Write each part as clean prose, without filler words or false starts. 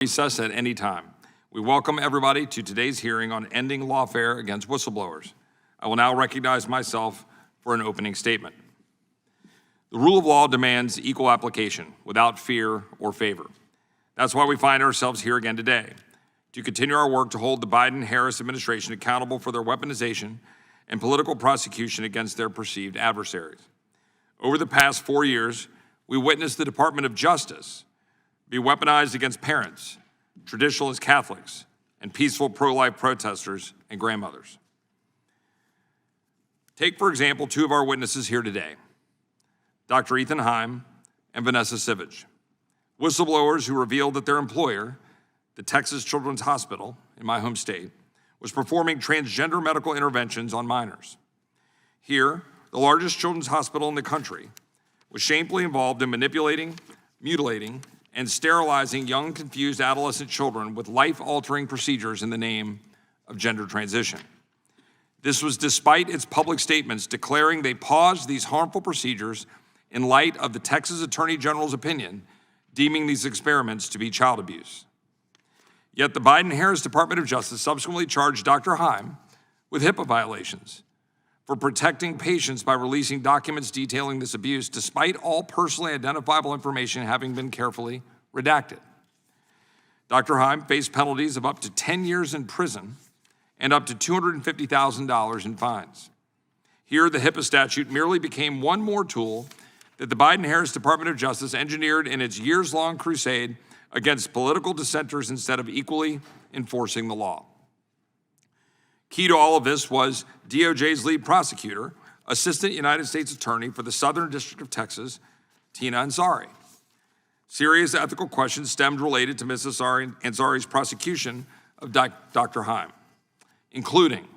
Recess at any time. We welcome everybody to today's hearing on ending lawfare against whistleblowers. I will now recognize myself for an opening statement. The rule of law demands equal application without fear or favor. That's why we find ourselves here again today, to continue our work to hold the Biden-Harris administration accountable for their weaponization and political prosecution against their perceived adversaries. Over the past 4 years, we witnessed the Department of Justice be weaponized against parents, traditionalist Catholics, and peaceful pro-life protesters and grandmothers. Take, for example, two of our witnesses here today, Dr. Eithan Haim and Vanessa Sivadge, whistleblowers who revealed that their employer, the Texas Children's Hospital in my home state, was performing transgender medical interventions on minors. Here, the largest children's hospital in the country was shamefully involved in manipulating, mutilating, and sterilizing young, confused adolescent children with life-altering procedures in the name of gender transition. This was despite its public statements declaring they paused these harmful procedures in light of the Texas Attorney General's opinion, deeming these experiments to be child abuse. Yet the Biden-Harris Department of Justice subsequently charged Dr. Haim with HIPAA violations for protecting patients by releasing documents detailing this abuse, despite all personally identifiable information having been carefully redacted. Dr. Haim faced penalties of up to 10 years in prison and up to $250,000 in fines. Here, the HIPAA statute merely became one more tool that the Biden-Harris Department of Justice engineered in its years-long crusade against political dissenters instead of equally enforcing the law. Key to all of this was DOJ's lead prosecutor, Assistant United States Attorney for the Southern District of Texas, Tina Ansari. Serious ethical questions stemmed related to Ms. Ansari's prosecution of Dr. Haim, including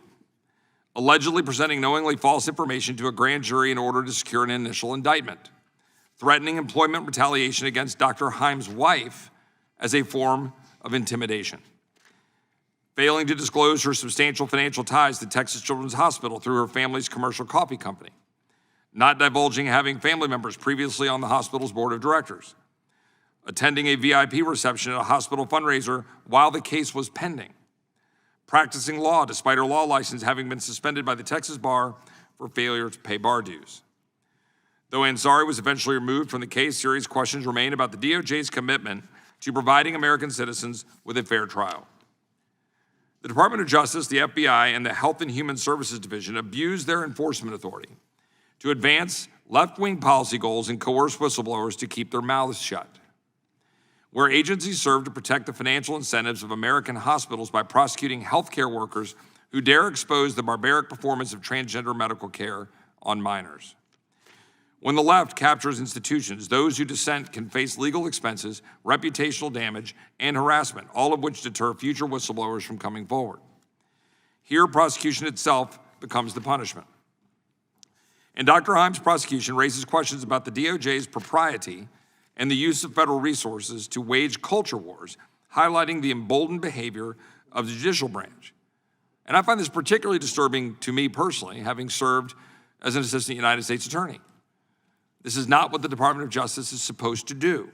allegedly presenting knowingly false information to a grand jury in order to secure an initial indictment, threatening employment retaliation against Dr. Haim's wife as a form of intimidation, failing to disclose her substantial financial ties to Texas Children's Hospital through her family's commercial coffee company, not divulging having family members previously on the hospital's board of directors, attending a VIP reception at a hospital fundraiser while the case was pending, practicing law despite her law license having been suspended by the Texas Bar for failure to pay bar dues. Though Ansari was eventually removed from the case, serious questions remain about the DOJ's commitment to providing American citizens with a fair trial. The Department of Justice, the FBI, and the Health and Human Services Division abused their enforcement authority to advance left-wing policy goals and coerce whistleblowers to keep their mouths shut. Where agencies serve to protect the financial incentives of American hospitals by prosecuting healthcare workers who dare expose the barbaric performance of transgender medical care on minors. When the left captures institutions, those who dissent can face legal expenses, reputational damage, and harassment, all of which deter future whistleblowers from coming forward. Here, prosecution itself becomes the punishment. And Dr. Haim's prosecution raises questions about the DOJ's propriety and the use of federal resources to wage culture wars, highlighting the emboldened behavior of the judicial branch. And I find this particularly disturbing to me personally, having served as an assistant United States attorney. This is not what the Department of Justice is supposed to do.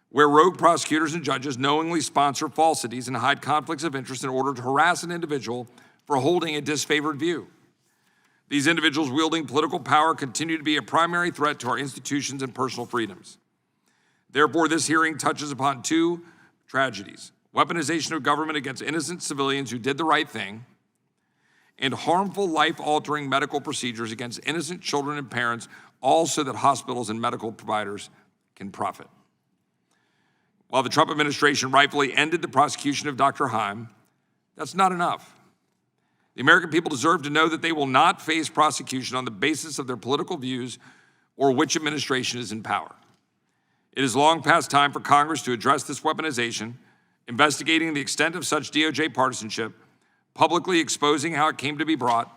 Where rogue prosecutors and judges knowingly sponsor falsities and hide conflicts of interest in order to harass an individual for holding a disfavored view. These individuals wielding political power continue to be a primary threat to our institutions and personal freedoms. Therefore, this hearing touches upon two tragedies: weaponization of government against innocent civilians who did the right thing, and harmful life-altering medical procedures against innocent children and parents, all so that hospitals and medical providers can profit. While the Trump administration rightfully ended the prosecution of Dr. Haim, that's not enough. The American people deserve to know that they will not face prosecution on the basis of their political views or which administration is in power. It is long past time for Congress to address this weaponization, investigating the extent of such DOJ partisanship, publicly exposing how it came to be brought,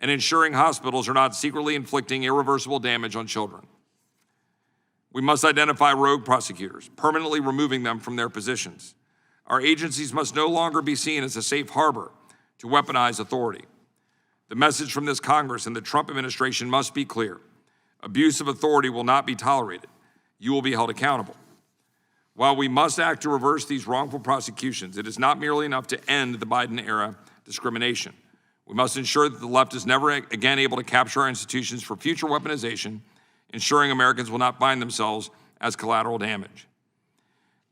and ensuring hospitals are not secretly inflicting irreversible damage on children. We must identify rogue prosecutors, permanently removing them from their positions. Our agencies must no longer be seen as a safe harbor to weaponize authority. The message from this Congress and the Trump administration must be clear. Abuse of authority will not be tolerated. You will be held accountable. While we must act to reverse these wrongful prosecutions, it is not merely enough to end the Biden-era discrimination. We must ensure that the left is never again able to capture our institutions for future weaponization, ensuring Americans will not find themselves as collateral damage.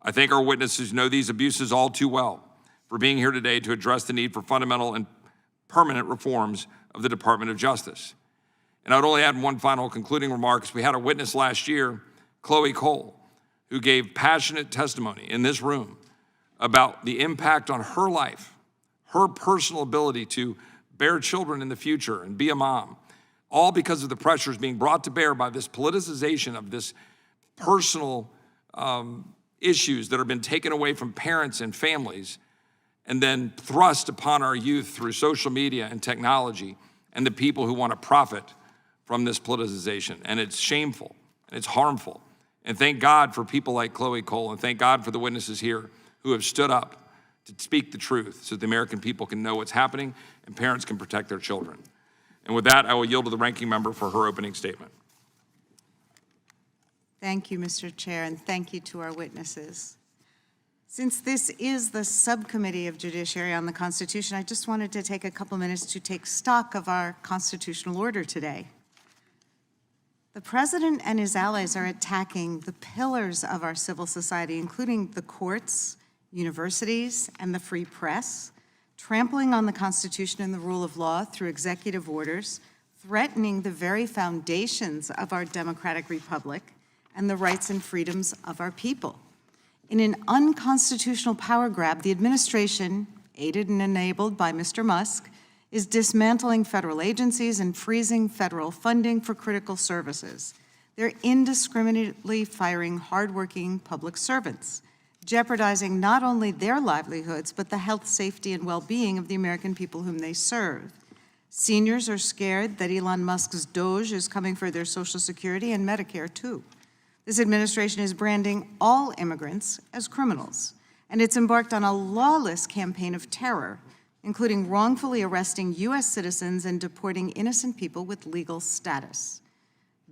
I thank our witnesses who know these abuses all too well for being here today to address the need for fundamental and permanent reforms of the Department of Justice. And I would only add one final concluding remark. We had a witness last year, Chloe Cole, who gave passionate testimony in this room about the impact on her life, her personal ability to bear children in the future and be a mom, all because of the pressures being brought to bear by this politicization of this personal issues that have been taken away from parents and families and then thrust upon our youth through social media and technology and the people who want to profit from this politicization. And it's shameful and it's harmful. And thank God for people like Chloe Cole, and thank God for the witnesses here who have stood up to speak the truth so that the American people can know what's happening and parents can protect their children. And with that, I will yield to the ranking member for her opening statement. Thank you, Mr. Chair, and thank you to our witnesses. Since this is the Subcommittee of Judiciary on the Constitution, I just wanted to take a couple minutes to take stock of our constitutional order today. The President and his allies are attacking the pillars of our civil society, including the courts, universities, and the free press, trampling on the Constitution and the rule of law through executive orders, threatening the very foundations of our democratic republic and the rights and freedoms of our people. In an unconstitutional power grab, the administration, aided and enabled by Mr. Musk, is dismantling federal agencies and freezing federal funding for critical services. They're indiscriminately firing hardworking public servants, jeopardizing not only their livelihoods, but the health, safety, and well-being of the American people whom they serve. Seniors are scared that Elon Musk's Doge is coming for their Social Security and Medicare, too. This administration is branding all immigrants as criminals, and it's embarked on a lawless campaign of terror, including wrongfully arresting U.S. citizens and deporting innocent people with legal status.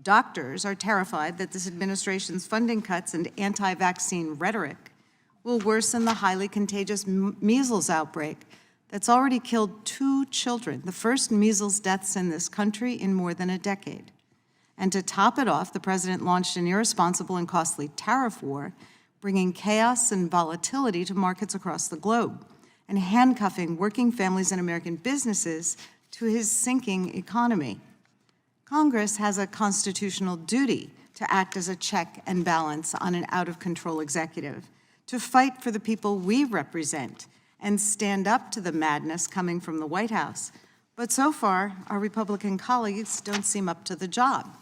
Doctors are terrified that this administration's funding cuts and anti-vaccine rhetoric will worsen the highly contagious measles outbreak that's already killed 2 children, the first measles deaths in this country in more than a decade. And to top it off, the president launched an irresponsible and costly tariff war, bringing chaos and volatility to markets across the globe, and handcuffing working families and American businesses to his sinking economy. Congress has a constitutional duty to act as a check and balance on an out-of-control executive, to fight for the people we represent and stand up to the madness coming from the White House. But so far, our Republican colleagues don't seem up to the job.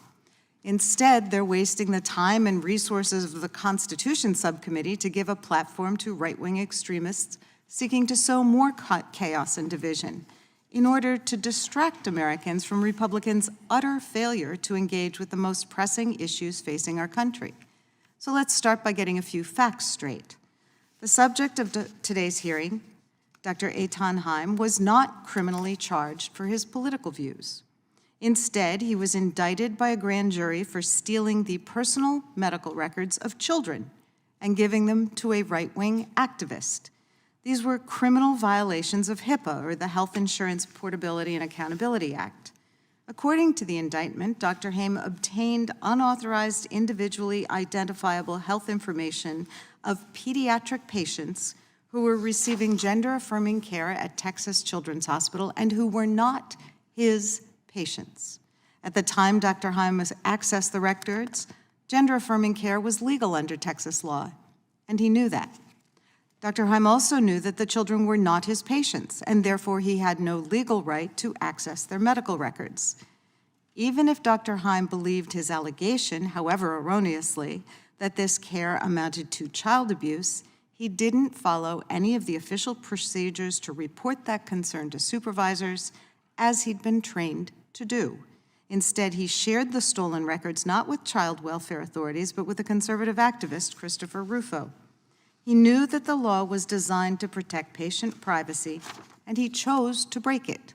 Instead, they're wasting the time and resources of the Constitution Subcommittee to give a platform to right-wing extremists seeking to sow more chaos and division in order to distract Americans from Republicans' utter failure to engage with the most pressing issues facing our country. So let's start by getting a few facts straight. The subject of today's hearing, Dr. Eithan Haim, was not criminally charged for his political views. Instead, he was indicted by a grand jury for stealing the personal medical records of children and giving them to a right-wing activist. These were criminal violations of HIPAA, or the Health Insurance Portability and Accountability Act. According to the indictment, Dr. Haim obtained unauthorized, individually identifiable health information of pediatric patients who were receiving gender-affirming care at Texas Children's Hospital and who were not his patients. At the time Dr. Haim accessed the records, gender-affirming care was legal under Texas law, and he knew that. Dr. Haim also knew that the children were not his patients, and therefore he had no legal right to access their medical records. Even if Dr. Haim believed his allegation, however erroneously, that this care amounted to child abuse, he didn't follow any of the official procedures to report that concern to supervisors, as he'd been trained to do. Instead, he shared the stolen records not with child welfare authorities, but with a conservative activist, Christopher Rufo. He knew that the law was designed to protect patient privacy, and he chose to break it.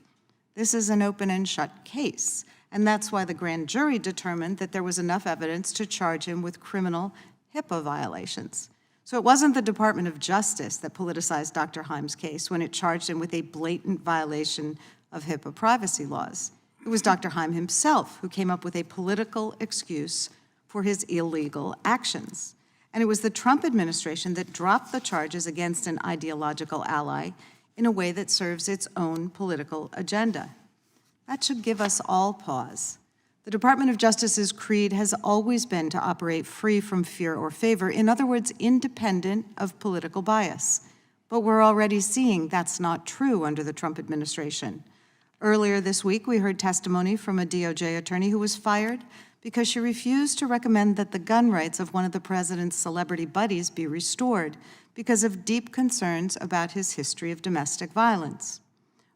This is an open and shut case, and that's why the grand jury determined that there was enough evidence to charge him with criminal HIPAA violations. So it wasn't the Department of Justice that politicized Dr. Haim's case when it charged him with a blatant violation of HIPAA privacy laws. It was Dr. Haim himself who came up with a political excuse for his illegal actions. And it was the Trump administration that dropped the charges against an ideological ally in a way that serves its own political agenda. That should give us all pause. The Department of Justice's creed has always been to operate free from fear or favor, in other words, independent of political bias. But we're already seeing that's not true under the Trump administration. Earlier this week, we heard testimony from a DOJ attorney who was fired because she refused to recommend that the gun rights of one of the president's celebrity buddies be restored because of deep concerns about his history of domestic violence.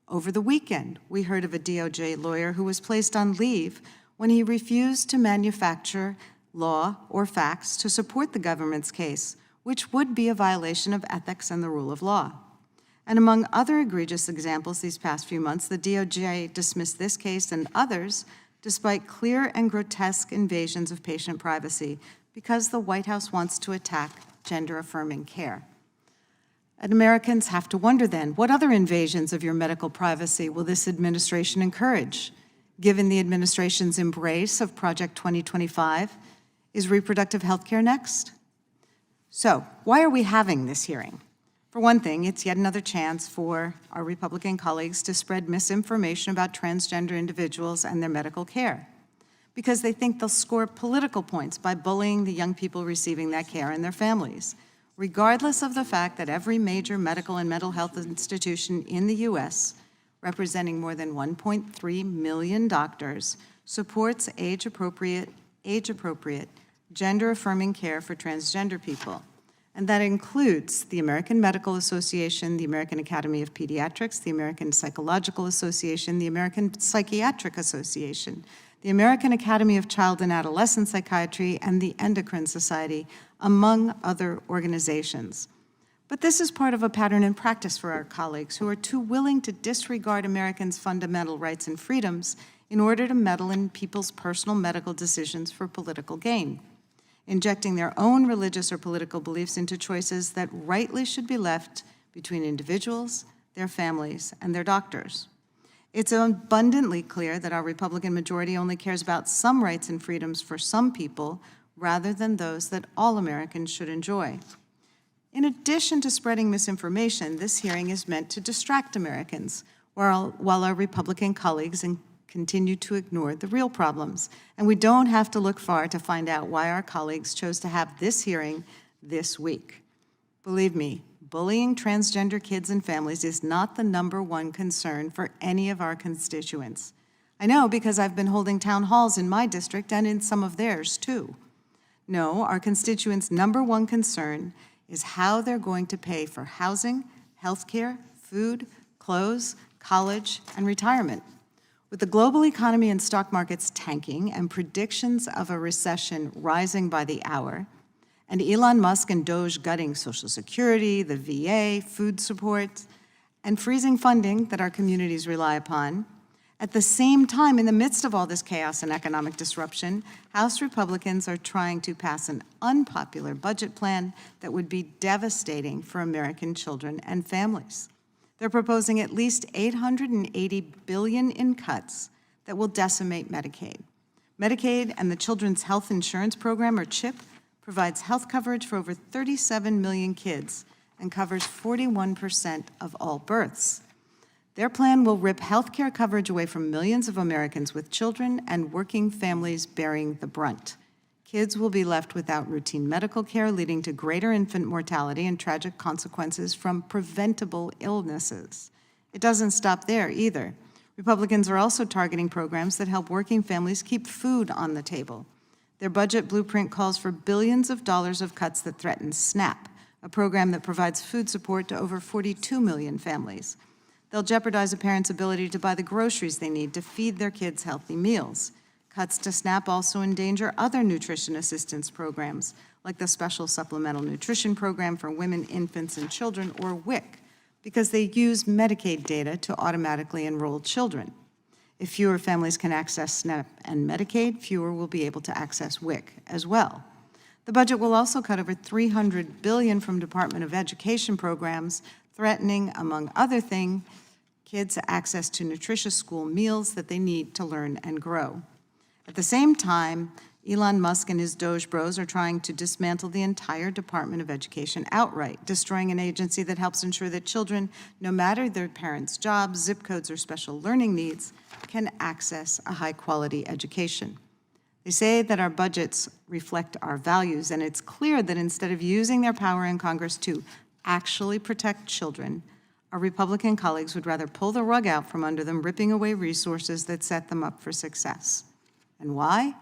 Over the weekend, we heard of a DOJ lawyer who was placed on leave when he refused to manufacture law or facts to support the government's case, which would be a violation of ethics and the rule of law. And among other egregious examples these past few months, the DOJ dismissed this case and others despite clear and grotesque invasions of patient privacy because the White House wants to attack gender-affirming care. And Americans have to wonder then, what other invasions of your medical privacy will this administration encourage? Given the administration's embrace of Project 2025, is reproductive health care next? So, why are we having this hearing? For one thing, it's yet another chance for our Republican colleagues to spread misinformation about transgender individuals and their medical care, because they think they'll score political points by bullying the young people receiving that care and their families, regardless of the fact that every major medical and mental health institution in the U.S., representing more than 1.3 million doctors, supports age-appropriate, gender-affirming care for transgender people. And that includes the American Medical Association, the American Academy of Pediatrics, the American Psychological Association, the American Psychiatric Association, the American Academy of Child and Adolescent Psychiatry, and the Endocrine Society, among other organizations. But this is part of a pattern in practice for our colleagues who are too willing to disregard Americans' fundamental rights and freedoms in order to meddle in people's personal medical decisions for political gain, injecting their own religious or political beliefs into choices that rightly should be left between individuals, their families, and their doctors. It's abundantly clear that our Republican majority only cares about some rights and freedoms for some people rather than those that all Americans should enjoy. In addition to spreading misinformation, this hearing is meant to distract Americans while our Republican colleagues continue to ignore the real problems. And we don't have to look far to find out why our colleagues chose to have this hearing this week. Believe me, bullying transgender kids and families is not the #1 concern for any of our constituents. I know because I've been holding town halls in my district and in some of theirs too. No, our constituents' #1 concern is how they're going to pay for housing, healthcare, food, clothes, college, and retirement. With the global economy and stock markets tanking and predictions of a recession rising by the hour, and Elon Musk and Doge gutting Social Security, the VA, food support, and freezing funding that our communities rely upon, at the same time, in the midst of all this chaos and economic disruption, House Republicans are trying to pass an unpopular budget plan that would be devastating for American children and families. They're proposing at least $880 billion in cuts that will decimate Medicaid. Medicaid and the Children's Health Insurance Program, or CHIP, provides health coverage for over 37 million kids and covers 41% of all births. Their plan will rip health care coverage away from millions of Americans with children and working families bearing the brunt. Kids will be left without routine medical care, leading to greater infant mortality and tragic consequences from preventable illnesses. It doesn't stop there either. Republicans are also targeting programs that help working families keep food on the table. Their budget blueprint calls for billions of dollars of cuts that threaten SNAP, a program that provides food support to over 42 million families. They'll jeopardize a parent's ability to buy the groceries they need to feed their kids healthy meals. Cuts to SNAP also endanger other nutrition assistance programs, like the Special Supplemental Nutrition Program for Women, Infants, and Children, or WIC, because they use Medicaid data to automatically enroll children. If fewer families can access SNAP and Medicaid, fewer will be able to access WIC as well. The budget will also cut over $300 billion from Department of Education programs, threatening, among other things, kids' access to nutritious school meals that they need to learn and grow. At the same time, Elon Musk and his Doge bros are trying to dismantle the entire Department of Education outright, destroying an agency that helps ensure that children, no matter their parents' jobs, zip codes, or special learning needs, can access a high-quality education. They say that our budgets reflect our values, and it's clear that instead of using their power in Congress to actually protect children, our Republican colleagues would rather pull the rug out from under them, ripping away resources that set them up for success. And why?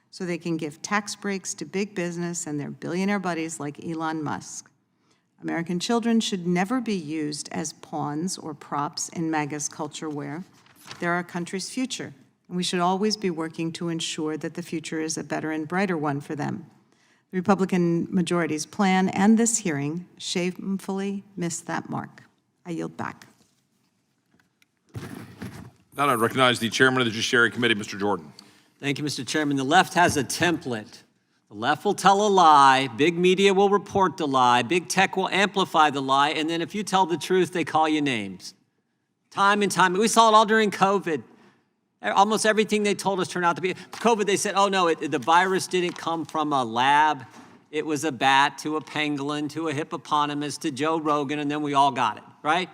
So they can give tax breaks to big business and their billionaire buddies like Elon Musk. American children should never be used as pawns or props in MAGA's culture war. They're our country's future, and we should always be working to ensure that the future is a better and brighter one for them. The Republican majority's plan and this hearing shamefully missed that mark. I yield back. Now I recognize the chairman of the Judiciary Committee, Mr. Jordan. Thank you, Mr. Chairman. The left has a template. The left will tell a lie, big media will report the lie, big tech will amplify the lie, and then if you tell the truth, they call you names. Time and time. We saw it all during COVID. Almost everything they told us turned out to be. COVID, they said, oh no, the virus didn't come from a lab. It was a bat to a pangolin to a hippopotamus to Joe Rogan, and then we all got it, right?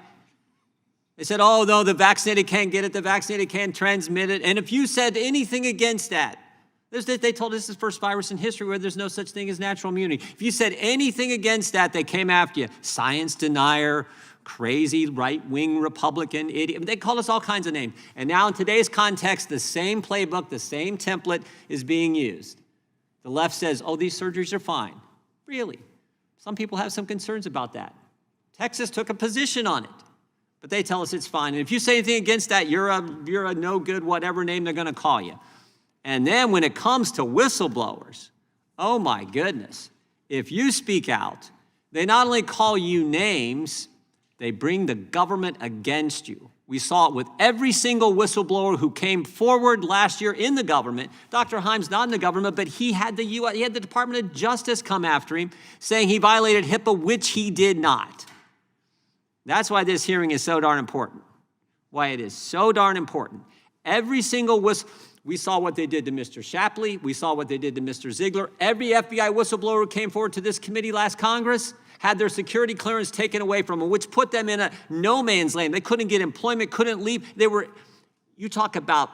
They said, oh, no, the vaccinated can't get it, the vaccinated can't transmit it. And if you said anything against that, they told us this is the first virus in history where there's no such thing as natural immunity. If you said anything against that, they came after you. Science denier, crazy right-wing Republican idiot. They called us all kinds of names. And now in today's context, the same playbook, the same template is being used. The left says, oh, these surgeries are fine. Really? Some people have some concerns about that. Texas took a position on it. But they tell us it's fine. And if you say anything against that, you're a no good, whatever name they're going to call you. And then when it comes to whistleblowers, oh my goodness, if you speak out, they not only call you names, they bring the government against you. We saw it with every single whistleblower who came forward last year in the government. Dr. Haim's not in the government, but he had the Department of Justice come after him, saying he violated HIPAA, which he did not. That's why this hearing is so darn important. Why it is so darn important. Every single we saw what they did to Mr. Shapley. We saw what they did to Mr. Ziegler. Every FBI whistleblower who came forward to this committee last Congress had their security clearance taken away from them, which put them in a no man's land. They couldn't get employment, couldn't leave. You talk about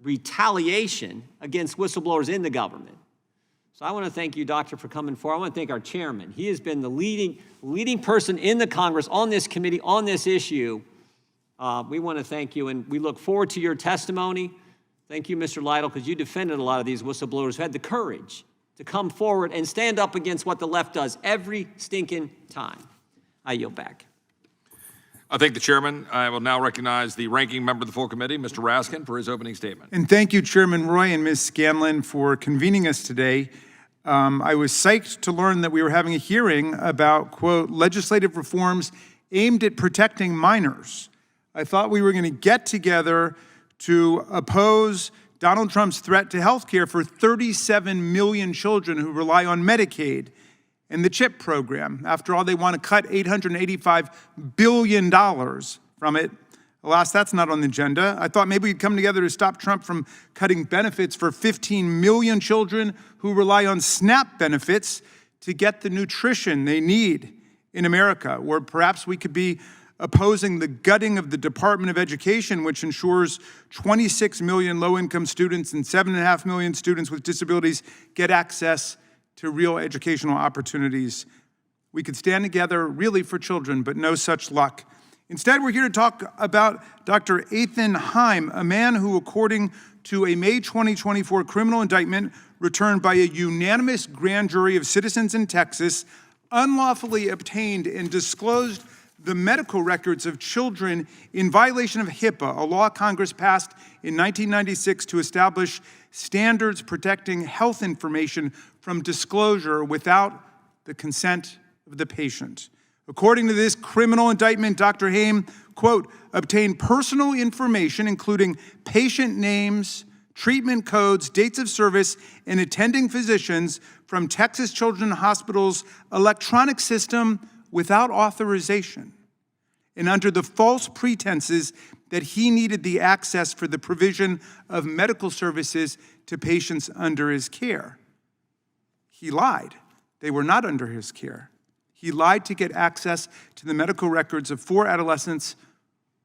retaliation against whistleblowers in the government. So I want to thank you, Doctor, for coming forward. I want to thank our chairman. He has been the leading person in the Congress on this committee, on this issue. We want to thank you, and we look forward to your testimony. Thank you, Mr. Lytle, because you defended a lot of these whistleblowers who had the courage to come forward and stand up against what the left does every stinking time. I yield back. I thank the chairman. I will now recognize the ranking member of the full committee, Mr. Raskin, for his opening statement. And thank you, Chairman Roy and Ms. Scanlon, for convening us today. I was psyched to learn that we were having a hearing about, quote, legislative reforms aimed at protecting minors. I thought we were going to get together to oppose Donald Trump's threat to health care for 37 million children who rely on Medicaid and the CHIP program. After all, they want to cut $885 billion from it. Alas, that's not on the agenda. I thought maybe we'd come together to stop Trump from cutting benefits for 15 million children who rely on SNAP benefits to get the nutrition they need in America. Or perhaps we could be opposing the gutting of the Department of Education, which ensures 26 million low-income students and 7.5 million students with disabilities get access to real educational opportunities. We could stand together really for children, but no such luck. Instead, we're here to talk about Dr. Eithan Haim, a man who, according to a May 2024 criminal indictment returned by a unanimous grand jury of citizens in Texas, unlawfully obtained and disclosed the medical records of children in violation of HIPAA, a law Congress passed in 1996 to establish standards protecting health information from disclosure without the consent of the patient. According to this criminal indictment, Dr. Haim, quote, obtained personal information, including patient names, treatment codes, dates of service, and attending physicians from Texas Children's Hospital's electronic system without authorization, and under the false pretenses that he needed the access for the provision of medical services to patients under his care. He lied. They were not under his care. He lied to get access to the medical records of 4 adolescents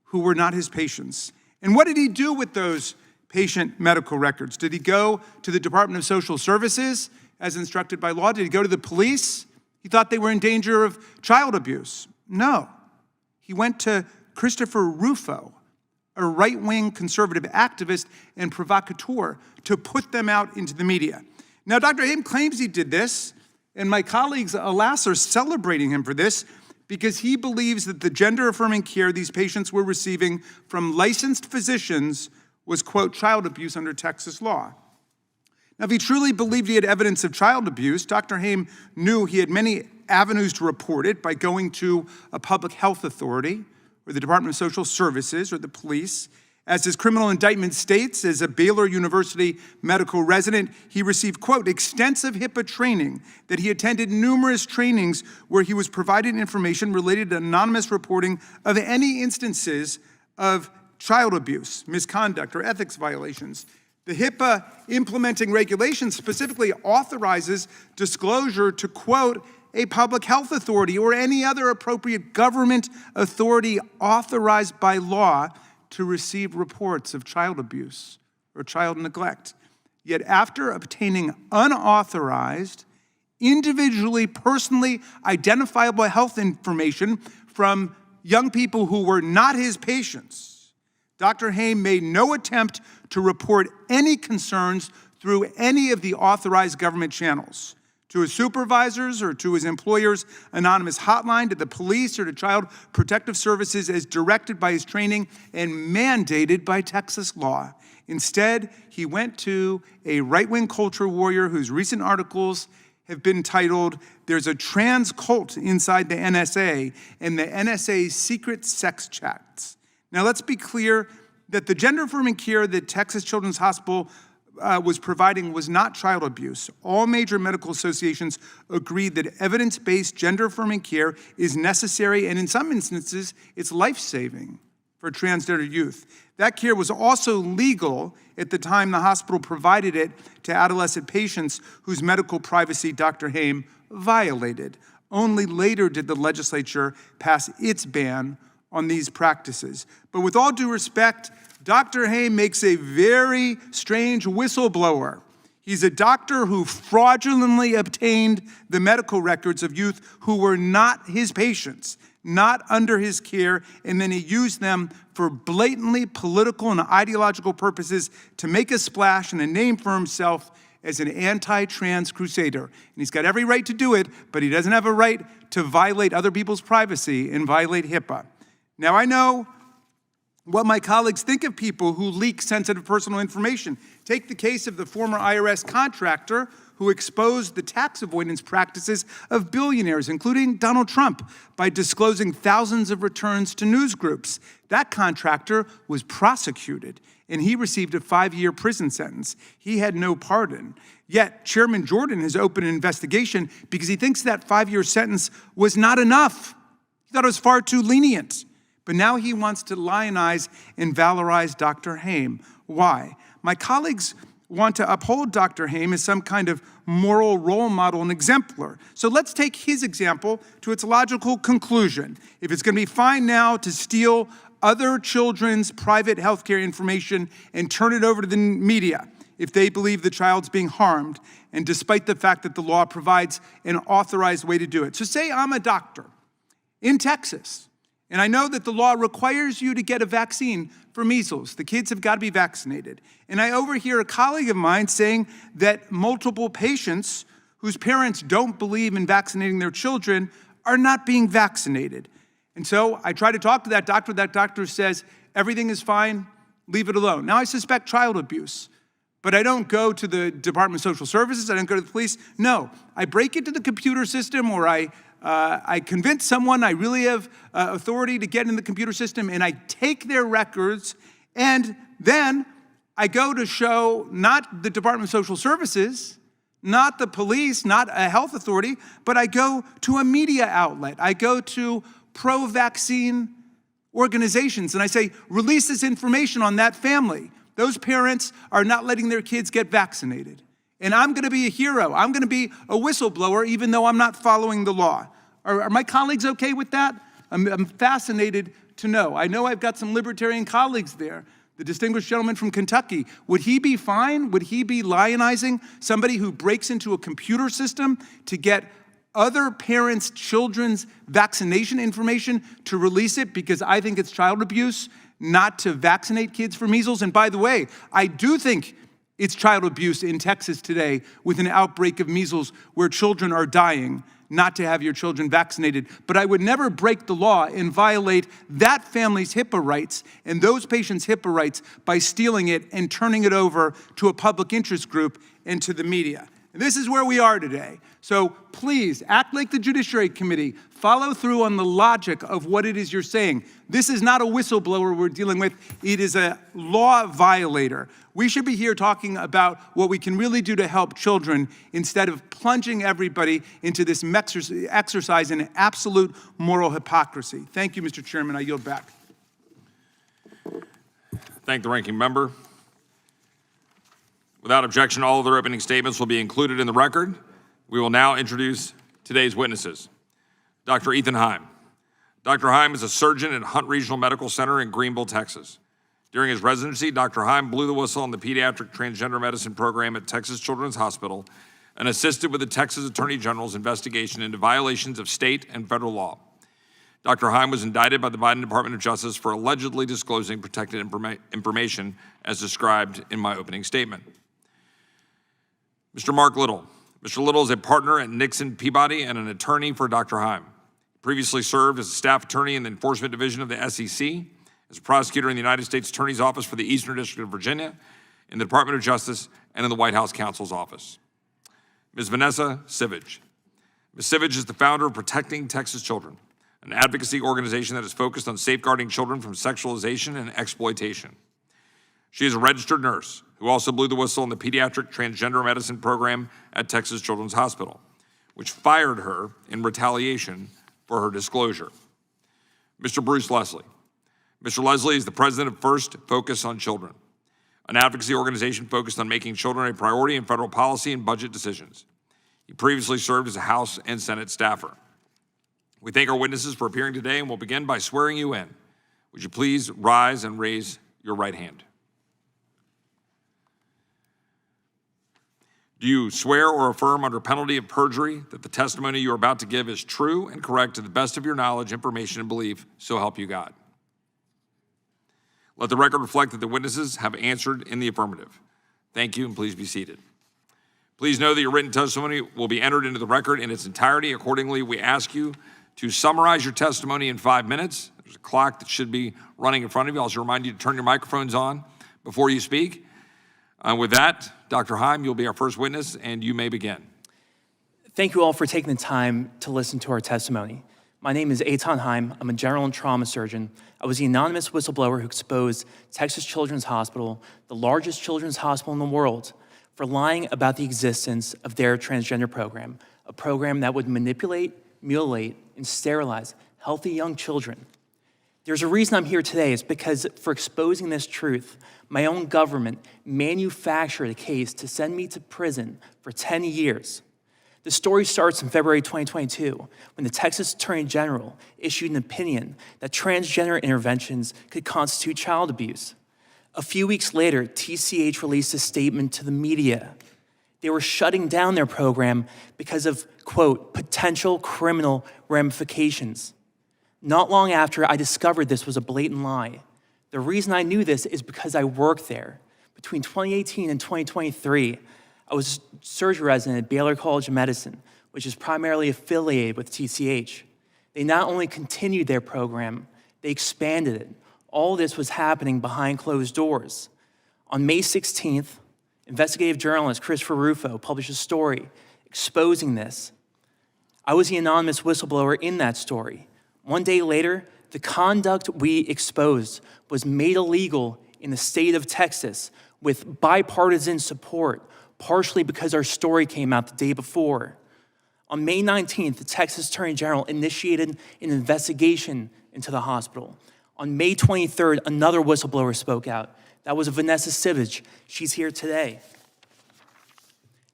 who were not his patients. And what did he do with those patient medical records? Did he go to the Department of Social Services as instructed by law? Did he go to the police? He thought they were in danger of child abuse. No. He went to Christopher Rufo, a right-wing conservative activist and provocateur, to put them out into the media. Now, Dr. Haim claims he did this, and my colleagues, alas, are celebrating him for this because he believes that the gender-affirming care these patients were receiving from licensed physicians was, quote, child abuse under Texas law. Now, if he truly believed he had evidence of child abuse, Dr. Haim knew he had many avenues to report it by going to a public health authority or the Department of Social Services or the police. As his criminal indictment states, as a Baylor University medical resident, he received, quote, extensive HIPAA training, that he attended numerous trainings where he was provided information related to anonymous reporting of any instances of child abuse, misconduct, or ethics violations. The HIPAA implementing regulation specifically authorizes disclosure to, quote, a public health authority or any other appropriate government authority authorized by law to receive reports of child abuse or child neglect. Yet after obtaining unauthorized, individually, personally identifiable health information from young people who were not his patients, Dr. Haim made no attempt to report any concerns through any of the authorized government channels, to his supervisors or to his employer's anonymous hotline, to the police or to Child Protective Services as directed by his training and mandated by Texas law. Instead, he went to a right-wing culture warrior whose recent articles have been titled, "There's a Trans Cult Inside the NSA and the NSA's Secret Sex Chats." Now let's be clear that the gender-affirming care that Texas Children's Hospital was providing was not child abuse. All major medical associations agreed that evidence-based gender-affirming care is necessary, and in some instances, it's life-saving for transgender youth. That care was also legal at the time the hospital provided it to adolescent patients whose medical privacy Dr. Haim violated. Only later did the legislature pass its ban on these practices. But with all due respect, Dr. Haim makes a very strange whistleblower. He's a doctor who fraudulently obtained the medical records of youth who were not his patients, not under his care, and then he used them for blatantly political and ideological purposes to make a splash and a name for himself as an anti-trans crusader. And he's got every right to do it, but he doesn't have a right to violate other people's privacy and violate HIPAA. Now, I know what my colleagues think of people who leak sensitive personal information. Take the case of the former IRS contractor who exposed the tax avoidance practices of billionaires, including Donald Trump, by disclosing thousands of returns to news groups. That contractor was prosecuted, and he received a 5-year prison sentence. He had no pardon. Yet, Chairman Jordan has opened an investigation because he thinks that 5-year sentence was not enough. He thought it was far too lenient. But now he wants to lionize and valorize Dr. Haim. Why? My colleagues want to uphold Dr. Haim as some kind of moral role model and exemplar. So let's take his example to its logical conclusion. If it's going to be fine now to steal other children's private healthcare information and turn it over to the media if they believe the child's being harmed, and despite the fact that the law provides an authorized way to do it. So say I'm a doctor in Texas, and I know that the law requires you to get a vaccine for measles. The kids have got to be vaccinated. And I overhear a colleague of mine saying that multiple patients whose parents don't believe in vaccinating their children are not being vaccinated. And so I try to talk to that doctor. That doctor says, everything is fine, leave it alone. Now I suspect child abuse, but I don't go to the Department of Social Services. I don't go to the police. No, I break into the computer system, or I convince someone I really have authority to get in the computer system, and I take their records, and then I go to show not the Department of Social Services, not the police, not a health authority, but I go to a media outlet. I go to pro-vaccine organizations and I say, release this information on that family. Those parents are not letting their kids get vaccinated. And I'm gonna be a hero. I'm gonna be a whistleblower even though I'm not following the law. Are my colleagues okay with that? I'm fascinated to know. I know I've got some libertarian colleagues there. The distinguished gentleman from Kentucky, would he be fine? Would he be lionizing somebody who breaks into a computer system to get other parents' children's vaccination information to release it because I think it's child abuse not to vaccinate kids for measles? And by the way, I do think it's child abuse in Texas today with an outbreak of measles where children are dying not to have your children vaccinated. But I would never break the law and violate that family's HIPAA rights and those patients' HIPAA rights by stealing it and turning it over to a public interest group and to the media. And this is where we are today. So please, act like the Judiciary Committee. Follow through on the logic of what it is you're saying. This is not a whistleblower we're dealing with. It is a law violator. We should be here talking about what we can really do to help children instead of plunging everybody into this exercise in absolute moral hypocrisy. Thank you, Mr. Chairman. I yield back. Thank the ranking member. Without objection, all of their opening statements will be included in the record. We will now introduce today's witnesses. Dr. Eithan Haim. Dr. Haim is a surgeon at Hunt Regional Medical Center in Greenville, Texas. During his residency, Dr. Haim blew the whistle on the pediatric transgender medicine program at Texas Children's Hospital and assisted with the Texas Attorney General's investigation into violations of state and federal law. Dr. Haim was indicted by the Biden Department of Justice for allegedly disclosing protected information as described in my opening statement. Mr. Mark Little. Mr. Little is a partner at Nixon Peabody and an attorney for Dr. Haim. He previously served as a staff attorney in the Enforcement Division of the SEC, as a prosecutor in the United States Attorney's Office for the Eastern District of Virginia, in the Department of Justice, and in the White House Counsel's Office. Ms. Vanessa Sivadge. Ms. Sivadge is the founder of Protecting Texas Children, an advocacy organization that is focused on safeguarding children from sexualization and exploitation. She is a registered nurse who also blew the whistle on the pediatric transgender medicine program at Texas Children's Hospital, which fired her in retaliation for her disclosure. Mr. Bruce Leslie. Mr. Leslie is the president of First Focus on Children, an advocacy organization focused on making children a priority in federal policy and budget decisions. He previously served as a House and Senate staffer. We thank our witnesses for appearing today and will begin by swearing you in. Would you please rise and raise your right hand? Do you swear or affirm under penalty of perjury that the testimony you are about to give is true and correct to the best of your knowledge, information, and belief, so help you God? Let the record reflect that the witnesses have answered in the affirmative. Thank you, and please be seated. Please know that your written testimony will be entered into the record in its entirety. Accordingly, we ask you to summarize your testimony in 5 minutes. There's a clock that should be running in front of you. I'll also remind you to turn your microphones on before you speak. With that, Dr. Haim, you'll be our first witness, and you may begin. Thank you all for taking the time to listen to our testimony. My name is Eithan Haim. I'm a general and trauma surgeon. I was the anonymous whistleblower who exposed Texas Children's Hospital, the largest children's hospital in the world, for lying about the existence of their transgender program, a program that would manipulate, mutilate, and sterilize healthy young children. There's a reason I'm here today. It's because for exposing this truth, my own government manufactured a case to send me to prison for 10 years. The story starts in February 2022, when the Texas Attorney General issued an opinion that transgender interventions could constitute child abuse. A few weeks later, TCH released a statement to the media. They were shutting down their program because of, quote, potential criminal ramifications. Not long after, I discovered this was a blatant lie. The reason I knew this is because I worked there. Between 2018 and 2023, I was a surgery resident at Baylor College of Medicine, which is primarily affiliated with TCH. They not only continued their program, they expanded it. All this was happening behind closed doors. On May 16th, investigative journalist Christopher Rufo published a story exposing this. I was the anonymous whistleblower in that story. One day later, the conduct we exposed was made illegal in the state of Texas, with bipartisan support, partially because our story came out the day before. On May 19th, the Texas Attorney General initiated an investigation into the hospital. On May 23rd, another whistleblower spoke out. That was Vanessa Sivadge. She's here today.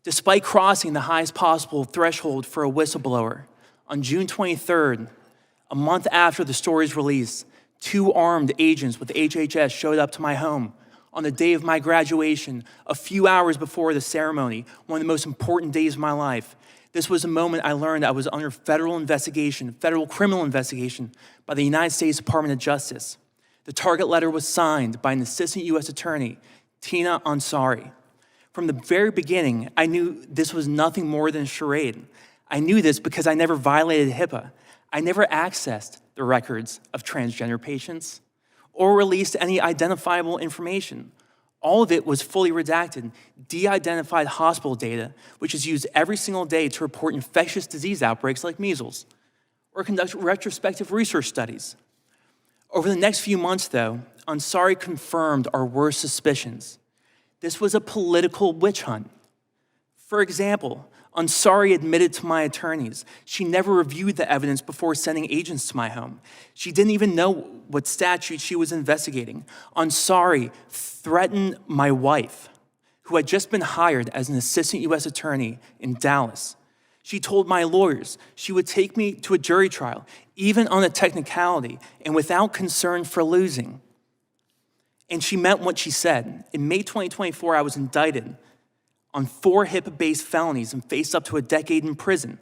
Despite crossing the highest possible threshold for a whistleblower, on June 23rd, a month after the story's release, 2 armed agents with HHS showed up to my home on the day of my graduation, a few hours before the ceremony, one of the most important days of my life. This was the moment I learned I was under federal investigation, federal criminal investigation by the United States Department of Justice. The target letter was signed by an assistant U.S. attorney, Tina Ansari. From the very beginning, I knew this was nothing more than a charade. I knew this because I never violated HIPAA. I never accessed the records of transgender patients or released any identifiable information. All of it was fully redacted, de-identified hospital data, which is used every single day to report infectious disease outbreaks like measles, or conduct retrospective research studies. Over the next few months, though, Ansari confirmed our worst suspicions. This was a political witch hunt. For example, Ansari admitted to my attorneys she never reviewed the evidence before sending agents to my home. She didn't even know what statute she was investigating. Ansari threatened my wife, who had just been hired as an assistant U.S. attorney in Dallas. She told my lawyers she would take me to a jury trial, even on a technicality and without concern for losing. And she meant what she said. In May 2024, I was indicted on 4 HIPAA-based felonies and faced up to a decade in prison.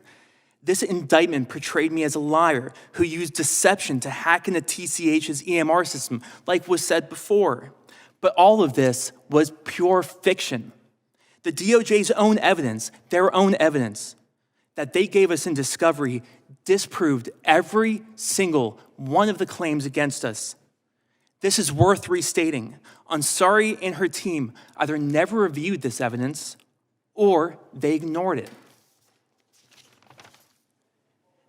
This indictment portrayed me as a liar who used deception to hack into TCH's EMR system, like was said before. But all of this was pure fiction. The DOJ's own evidence, their own evidence, that they gave us in discovery disproved every single one of the claims against us. This is worth restating. Ansari and her team either never reviewed this evidence or they ignored it.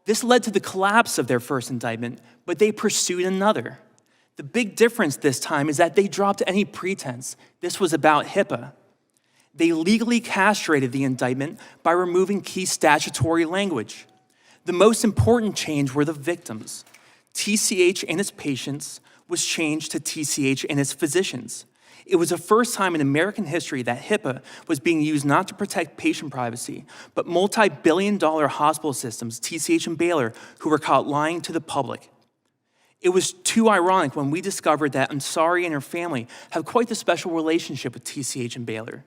This led to the collapse of their first indictment, but they pursued another. The big difference this time is that they dropped any pretense this was about HIPAA. They legally castrated the indictment by removing key statutory language. The most important change were the victims. TCH and its patients was changed to TCH and its physicians. It was the first time in American history that HIPAA was being used not to protect patient privacy, but multi-billion-dollar hospital systems, TCH and Baylor, who were caught lying to the public. It was too ironic when we discovered that Ansari and her family have quite the special relationship with TCH and Baylor.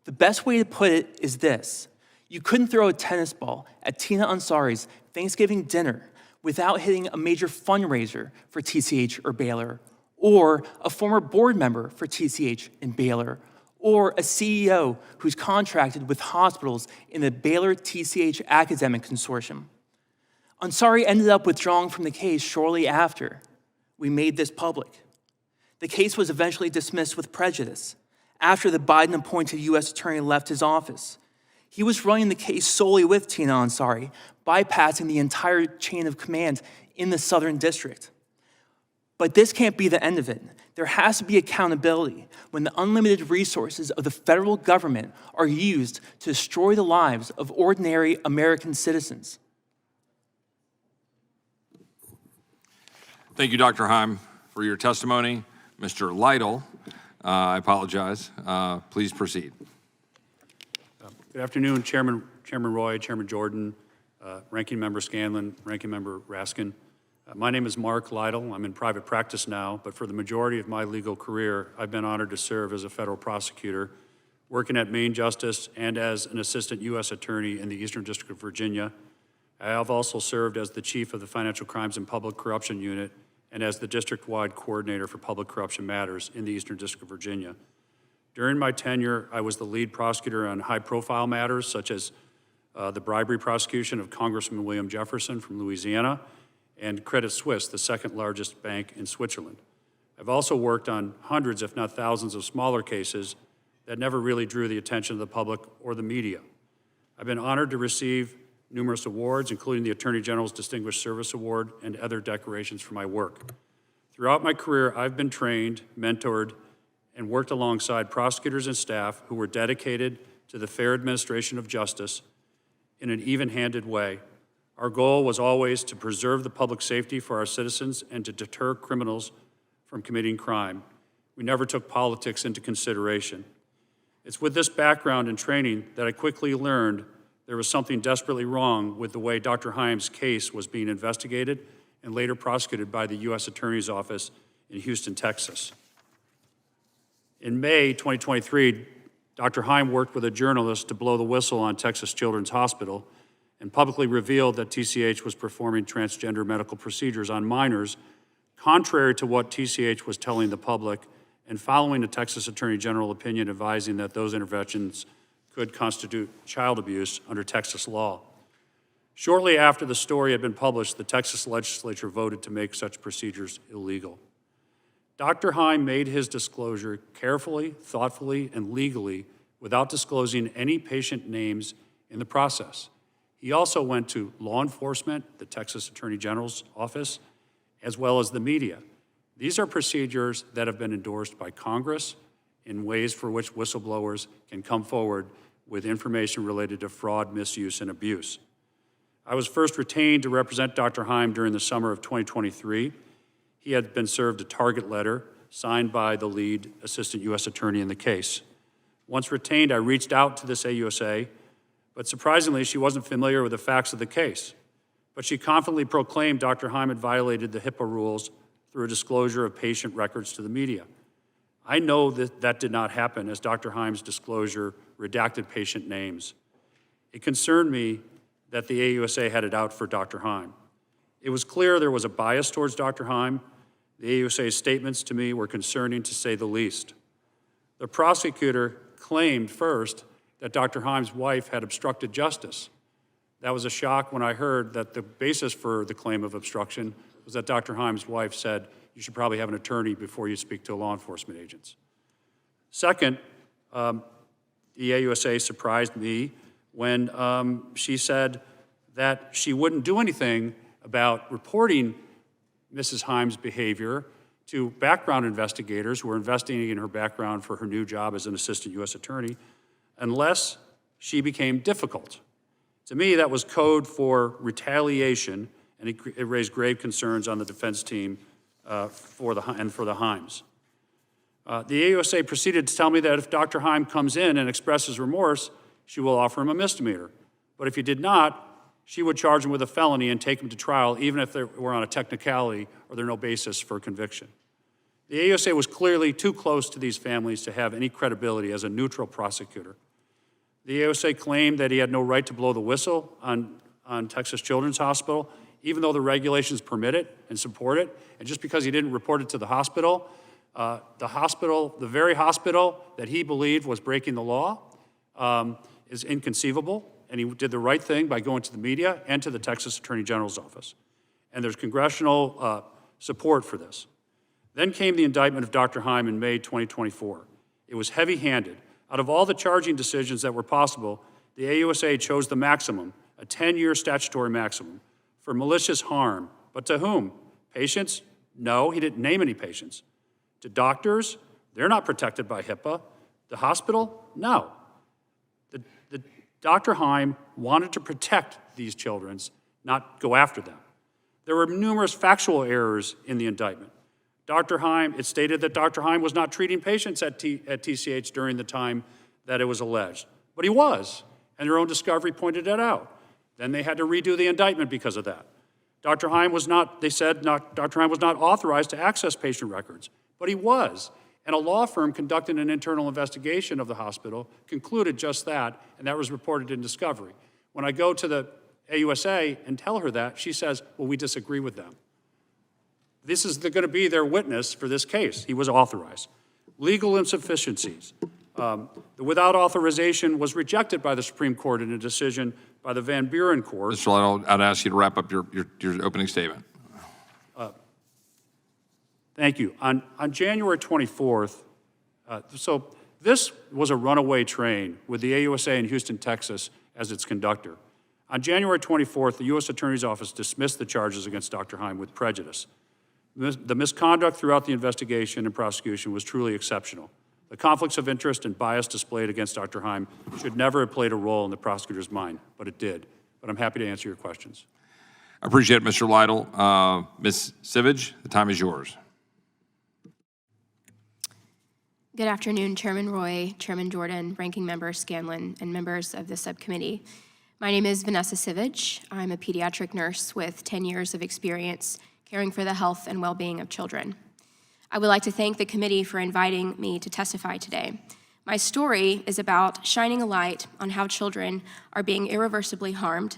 The best way to put it is this: you couldn't throw a tennis ball at Tina Ansari's Thanksgiving dinner without hitting a major fundraiser for TCH or Baylor, or a former board member for TCH and Baylor, or a CEO who's contracted with hospitals in the Baylor-TCH Academic Consortium. Ansari ended up withdrawing from the case shortly after we made this public. The case was eventually dismissed with prejudice after the Biden-appointed U.S. attorney left his office. He was running the case solely with Tina Ansari, bypassing the entire chain of command in the Southern District. But this can't be the end of it. There has to be accountability when the unlimited resources of the federal government are used to destroy the lives of ordinary American citizens. Thank you, Dr. Haim, for your testimony. Mr. Lytle, I apologize. Please proceed. Good afternoon, Chairman Roy, Chairman Jordan, Ranking Member Scanlon, Ranking Member Raskin. My name is Mark Lytle. I'm in private practice now, but for the majority of my legal career, I've been honored to serve as a federal prosecutor, working at Maine Justice and as an assistant U.S. attorney in the Eastern District of Virginia. I have also served as the chief of the Financial Crimes and Public Corruption Unit and as the district-wide coordinator for public corruption matters in the Eastern District of Virginia. During my tenure, I was the lead prosecutor on high-profile matters such as the bribery prosecution of Congressman William Jefferson from Louisiana and Credit Suisse, the second largest bank in Switzerland. I've also worked on hundreds, if not thousands, of smaller cases that never really drew the attention of the public or the media. I've been honored to receive numerous awards, including the Attorney General's Distinguished Service Award and other decorations for my work. Throughout my career, I've been trained, mentored, and worked alongside prosecutors and staff who were dedicated to the fair administration of justice in an even-handed way. Our goal was always to preserve the public safety for our citizens and to deter criminals from committing crime. We never took politics into consideration. It's with this background and training that I quickly learned there was something desperately wrong with the way Dr. Haim's case was being investigated and later prosecuted by the U.S. Attorney's Office in Houston, Texas. In May 2023, Dr. Haim worked with a journalist to blow the whistle on Texas Children's Hospital and publicly revealed that TCH was performing transgender medical procedures on minors, contrary to what TCH was telling the public and following the Texas Attorney General opinion advising that those interventions could constitute child abuse under Texas law. Shortly after the story had been published, the Texas legislature voted to make such procedures illegal. Dr. Haim made his disclosure carefully, thoughtfully, and legally without disclosing any patient names in the process. He also went to law enforcement, the Texas Attorney General's office, as well as the media. These are procedures that have been endorsed by Congress in ways for which whistleblowers can come forward with information related to fraud, misuse, and abuse. I was first retained to represent Dr. Haim during the summer of 2023. He had been served a target letter signed by the lead assistant U.S. attorney in the case. Once retained, I reached out to this AUSA, but surprisingly, she wasn't familiar with the facts of the case. But she confidently proclaimed Dr. Haim had violated the HIPAA rules through a disclosure of patient records to the media. I know that that did not happen, as Dr. Haim's disclosure redacted patient names. It concerned me that the AUSA had it out for Dr. Haim. It was clear there was a bias towards Dr. Haim. The AUSA's statements to me were concerning, to say the least. The prosecutor claimed first that Dr. Haim's wife had obstructed justice. That was a shock when I heard that the basis for the claim of obstruction was that Dr. Haim's wife said, you should probably have an attorney before you speak to law enforcement agents. Second, the AUSA surprised me when she said that she wouldn't do anything about reporting Mrs. Haim's behavior to background investigators who were investigating her background for her new job as an assistant U.S. attorney unless she became difficult. To me, that was code for retaliation, and it raised grave concerns on the defense team for the Haims. The AUSA proceeded to tell me that if Dr. Haim comes in and expresses remorse, she will offer him a misdemeanor. But if he did not, she would charge him with a felony and take him to trial, even if they were on a technicality or there's no basis for conviction. The AUSA was clearly too close to these families to have any credibility as a neutral prosecutor. The AUSA claimed that he had no right to blow the whistle on Texas Children's Hospital, even though the regulations permit it and support it. And just because he didn't report it to the very hospital that he believed was breaking the law, is inconceivable. And he did the right thing by going to the media and to the Texas Attorney General's office. And there's congressional support for this. Then came the indictment of Dr. Haim in May 2024. It was heavy-handed. Out of all the charging decisions that were possible, the AUSA chose the maximum, a 10-year statutory maximum, for malicious harm. But to whom? Patients? No, he didn't name any patients. To doctors? They're not protected by HIPAA. The hospital? No. Dr. Haim wanted to protect these children, not go after them. There were numerous factual errors in the indictment. It stated that Dr. Haim was not treating patients at TCH during the time that it was alleged. But he was, and their own discovery pointed that out. Then they had to redo the indictment because of that. Dr. Haim was not authorized to access patient records, but he was. And a law firm conducting an internal investigation of the hospital concluded just that, and that was reported in discovery. When I go to the AUSA and tell her that, she says, well, we disagree with them. This is going to be their witness for this case. He was authorized. Legal insufficiencies. The without authorization was rejected by the Supreme Court in a decision by the Van Buren Court. Mr. Lytle, I'd ask you to wrap up your opening statement. Thank you. On January 24th, so this was a runaway train with the AUSA in Houston, Texas as its conductor. On January 24th, the U.S. Attorney's Office dismissed the charges against Dr. Haim with prejudice. The misconduct throughout the investigation and prosecution was truly exceptional. The conflicts of interest and bias displayed against Dr. Haim should never have played a role in the prosecutor's mind, but it did. But I'm happy to answer your questions. I appreciate it, Mr. Lytle. Ms. Sivadge, the time is yours. Good afternoon, Chairman Roy, Chairman Jordan, Ranking Member Scanlon, and members of the subcommittee. My name is Vanessa Sivadge. I'm a pediatric nurse with 10 years of experience caring for the health and well-being of children. I would like to thank the committee for inviting me to testify today. My story is about shining a light on how children are being irreversibly harmed,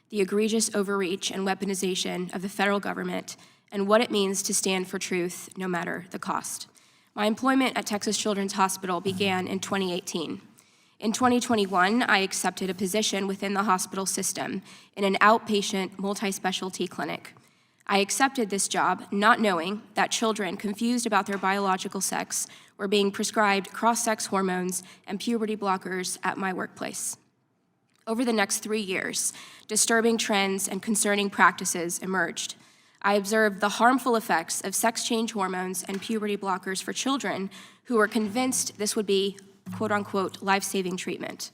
the egregious overreach and weaponization of the federal government, and what it means to stand for truth no matter the cost. My employment at Texas Children's Hospital began in 2018. In 2021, I accepted a position within the hospital system in an outpatient multi-specialty clinic. I accepted this job not knowing that children confused about their biological sex were being prescribed cross-sex hormones and puberty blockers at my workplace. Over the next 3 years, disturbing trends and concerning practices emerged. I observed the harmful effects of sex change hormones and puberty blockers for children who were convinced this would be quote-unquote life-saving treatment.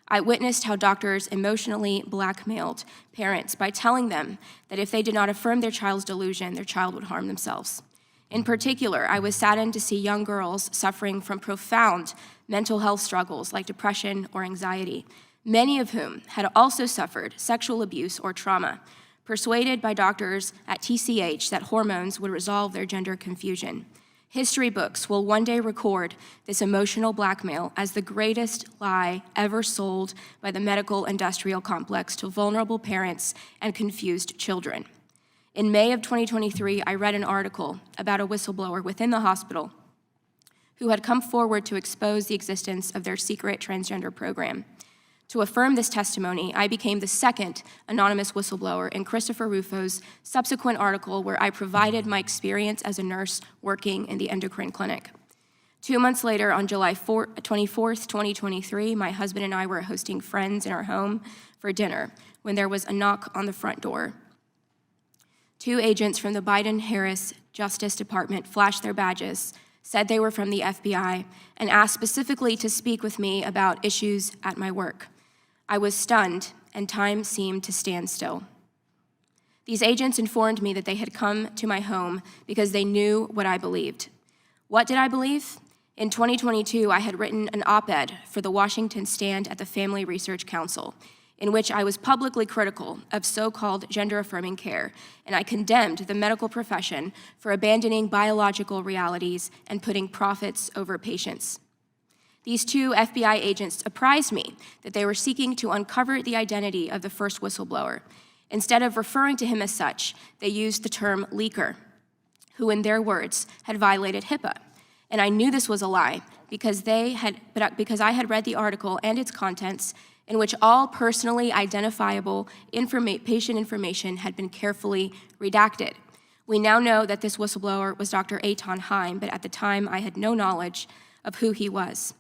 I witnessed how doctors emotionally blackmailed parents by telling them that if they did not affirm their child's delusion, their child would harm themselves. In particular, I was saddened to see young girls suffering from profound mental health struggles like depression or anxiety, many of whom had also suffered sexual abuse or trauma, persuaded by doctors at TCH that hormones would resolve their gender confusion. History books will one day record this emotional blackmail as the greatest lie ever sold by the medical industrial complex to vulnerable parents and confused children. In May of 2023, I read an article about a whistleblower within the hospital who had come forward to expose the existence of their secret transgender program. To affirm this testimony, I became the second anonymous whistleblower in Christopher Rufo's subsequent article where I provided my experience as a nurse working in the endocrine clinic. 2 months later, on July 24th, 2023, my husband and I were hosting friends in our home for dinner when there was a knock on the front door. 2 agents from the Biden-Harris Justice Department flashed their badges, said they were from the FBI, and asked specifically to speak with me about issues at my work. I was stunned, and time seemed to stand still. These agents informed me that they had come to my home because they knew what I believed. What did I believe? In 2022, I had written an op-ed for the Washington Stand at the Family Research Council, in which I was publicly critical of so-called gender-affirming care, and I condemned the medical profession for abandoning biological realities and putting profits over patients. These 2 FBI agents apprised me that they were seeking to uncover the identity of the first whistleblower. Instead of referring to him as such, they used the term leaker, who in their words had violated HIPAA. And I knew this was a lie because I had read the article and its contents in which all personally identifiable patient information had been carefully redacted. We now know that this whistleblower was Dr. Eithan Haim, but at the time I had no knowledge of who he was.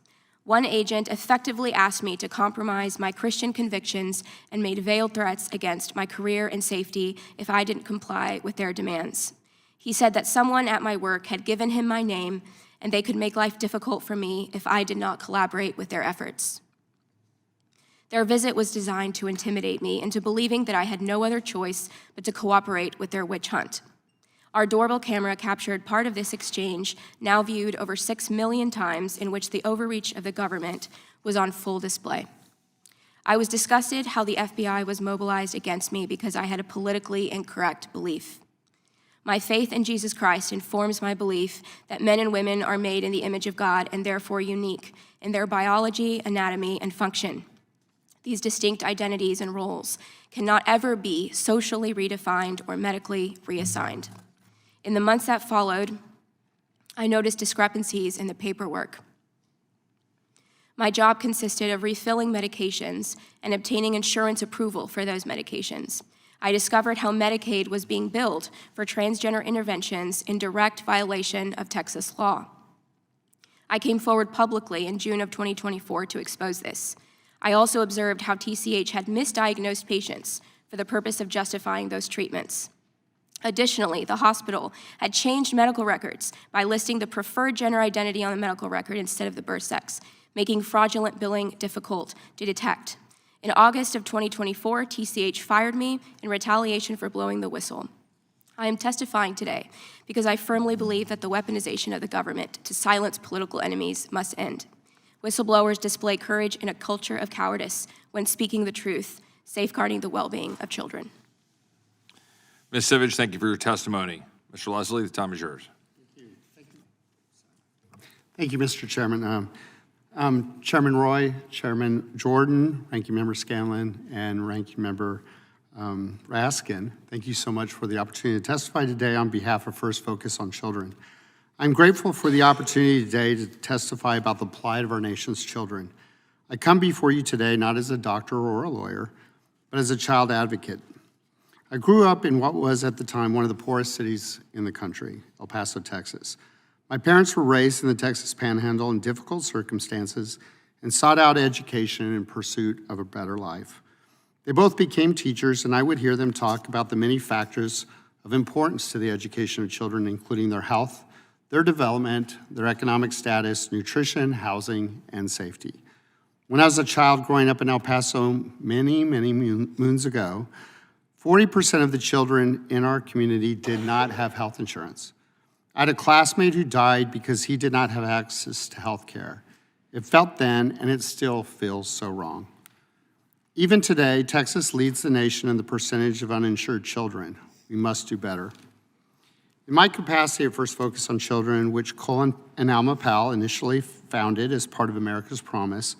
One agent effectively asked me to compromise my Christian convictions and made veiled threats against my career and safety if I didn't comply with their demands. He said that someone at my work had given him my name and they could make life difficult for me if I did not collaborate with their efforts. Their visit was designed to intimidate me into believing that I had no other choice but to cooperate with their witch hunt. Our doorbell camera captured part of this exchange, now viewed over 6 million times, in which the overreach of the government was on full display. I was disgusted how the FBI was mobilized against me because I had a politically incorrect belief. My faith in Jesus Christ informs my belief that men and women are made in the image of God and therefore unique in their biology, anatomy, and function. These distinct identities and roles cannot ever be socially redefined or medically reassigned. In the months that followed, I noticed discrepancies in the paperwork. My job consisted of refilling medications and obtaining insurance approval for those medications. I discovered how Medicaid was being billed for transgender interventions in direct violation of Texas law. I came forward publicly in June of 2024 to expose this. I also observed how TCH had misdiagnosed patients for the purpose of justifying those treatments. Additionally, the hospital had changed medical records by listing the preferred gender identity on the medical record instead of the birth sex, making fraudulent billing difficult to detect. In August of 2024, TCH fired me in retaliation for blowing the whistle. I am testifying today because I firmly believe that the weaponization of the government to silence political enemies must end. Whistleblowers display courage in a culture of cowardice when speaking the truth, safeguarding the well-being of children. Ms. Sivadge, thank you for your testimony. Mr. Leslie, the time is yours. Thank you, Mr. Chairman. Chairman Roy, Chairman Jordan, Ranking Member Scanlon, and Ranking Member Raskin, thank you so much for the opportunity to testify today on behalf of First Focus on Children. I'm grateful for the opportunity today to testify about the plight of our nation's children. I come before you today not as a doctor or a lawyer, but as a child advocate. I grew up in what was at the time one of the poorest cities in the country, El Paso, Texas. My parents were raised in the Texas Panhandle in difficult circumstances and sought out education in pursuit of a better life. They both became teachers, and I would hear them talk about the many factors of importance to the education of children, including their health, their development, their economic status, nutrition, housing, and safety. When I was a child growing up in El Paso many moons ago, 40% of the children in our community did not have health insurance. I had a classmate who died because he did not have access to health care. It felt then, and it still feels so wrong. Even today, Texas leads the nation in the percentage of uninsured children. We must do better. In my capacity at First Focus on Children, which Colin and Alma Powell initially founded as part of America's Promise,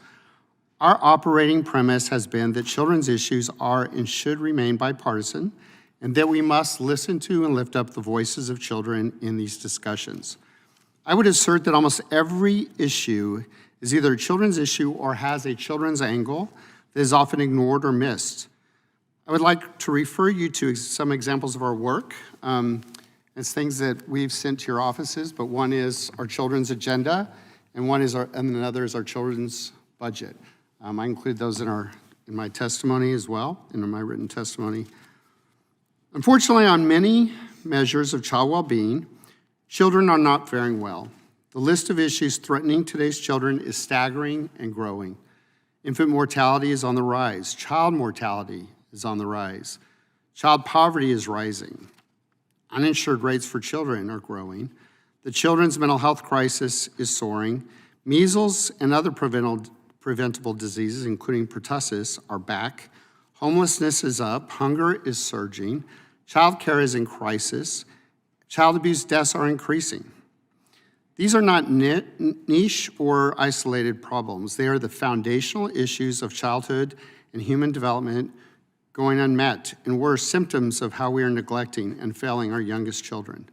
our operating premise has been that children's issues are and should remain bipartisan, and that we must listen to and lift up the voices of children in these discussions. I would assert that almost every issue is either a children's issue or has a children's angle that is often ignored or missed. I would like to refer you to some examples of our work. It's things that we've sent to your offices, but one is our children's agenda, and another is our children's budget. I include those in my testimony as well, in my written testimony. Unfortunately, on many measures of child well-being, children are not faring well. The list of issues threatening today's children is staggering and growing. Infant mortality is on the rise. Child mortality is on the rise. Child poverty is rising. Uninsured rates for children are growing. The children's mental health crisis is soaring. Measles and other preventable diseases, including pertussis, are back. Homelessness is up. Hunger is surging. Child care is in crisis. Child abuse deaths are increasing. These are not niche or isolated problems. They are the foundational issues of childhood and human development going unmet, and worse, symptoms of how we are neglecting and failing our youngest children.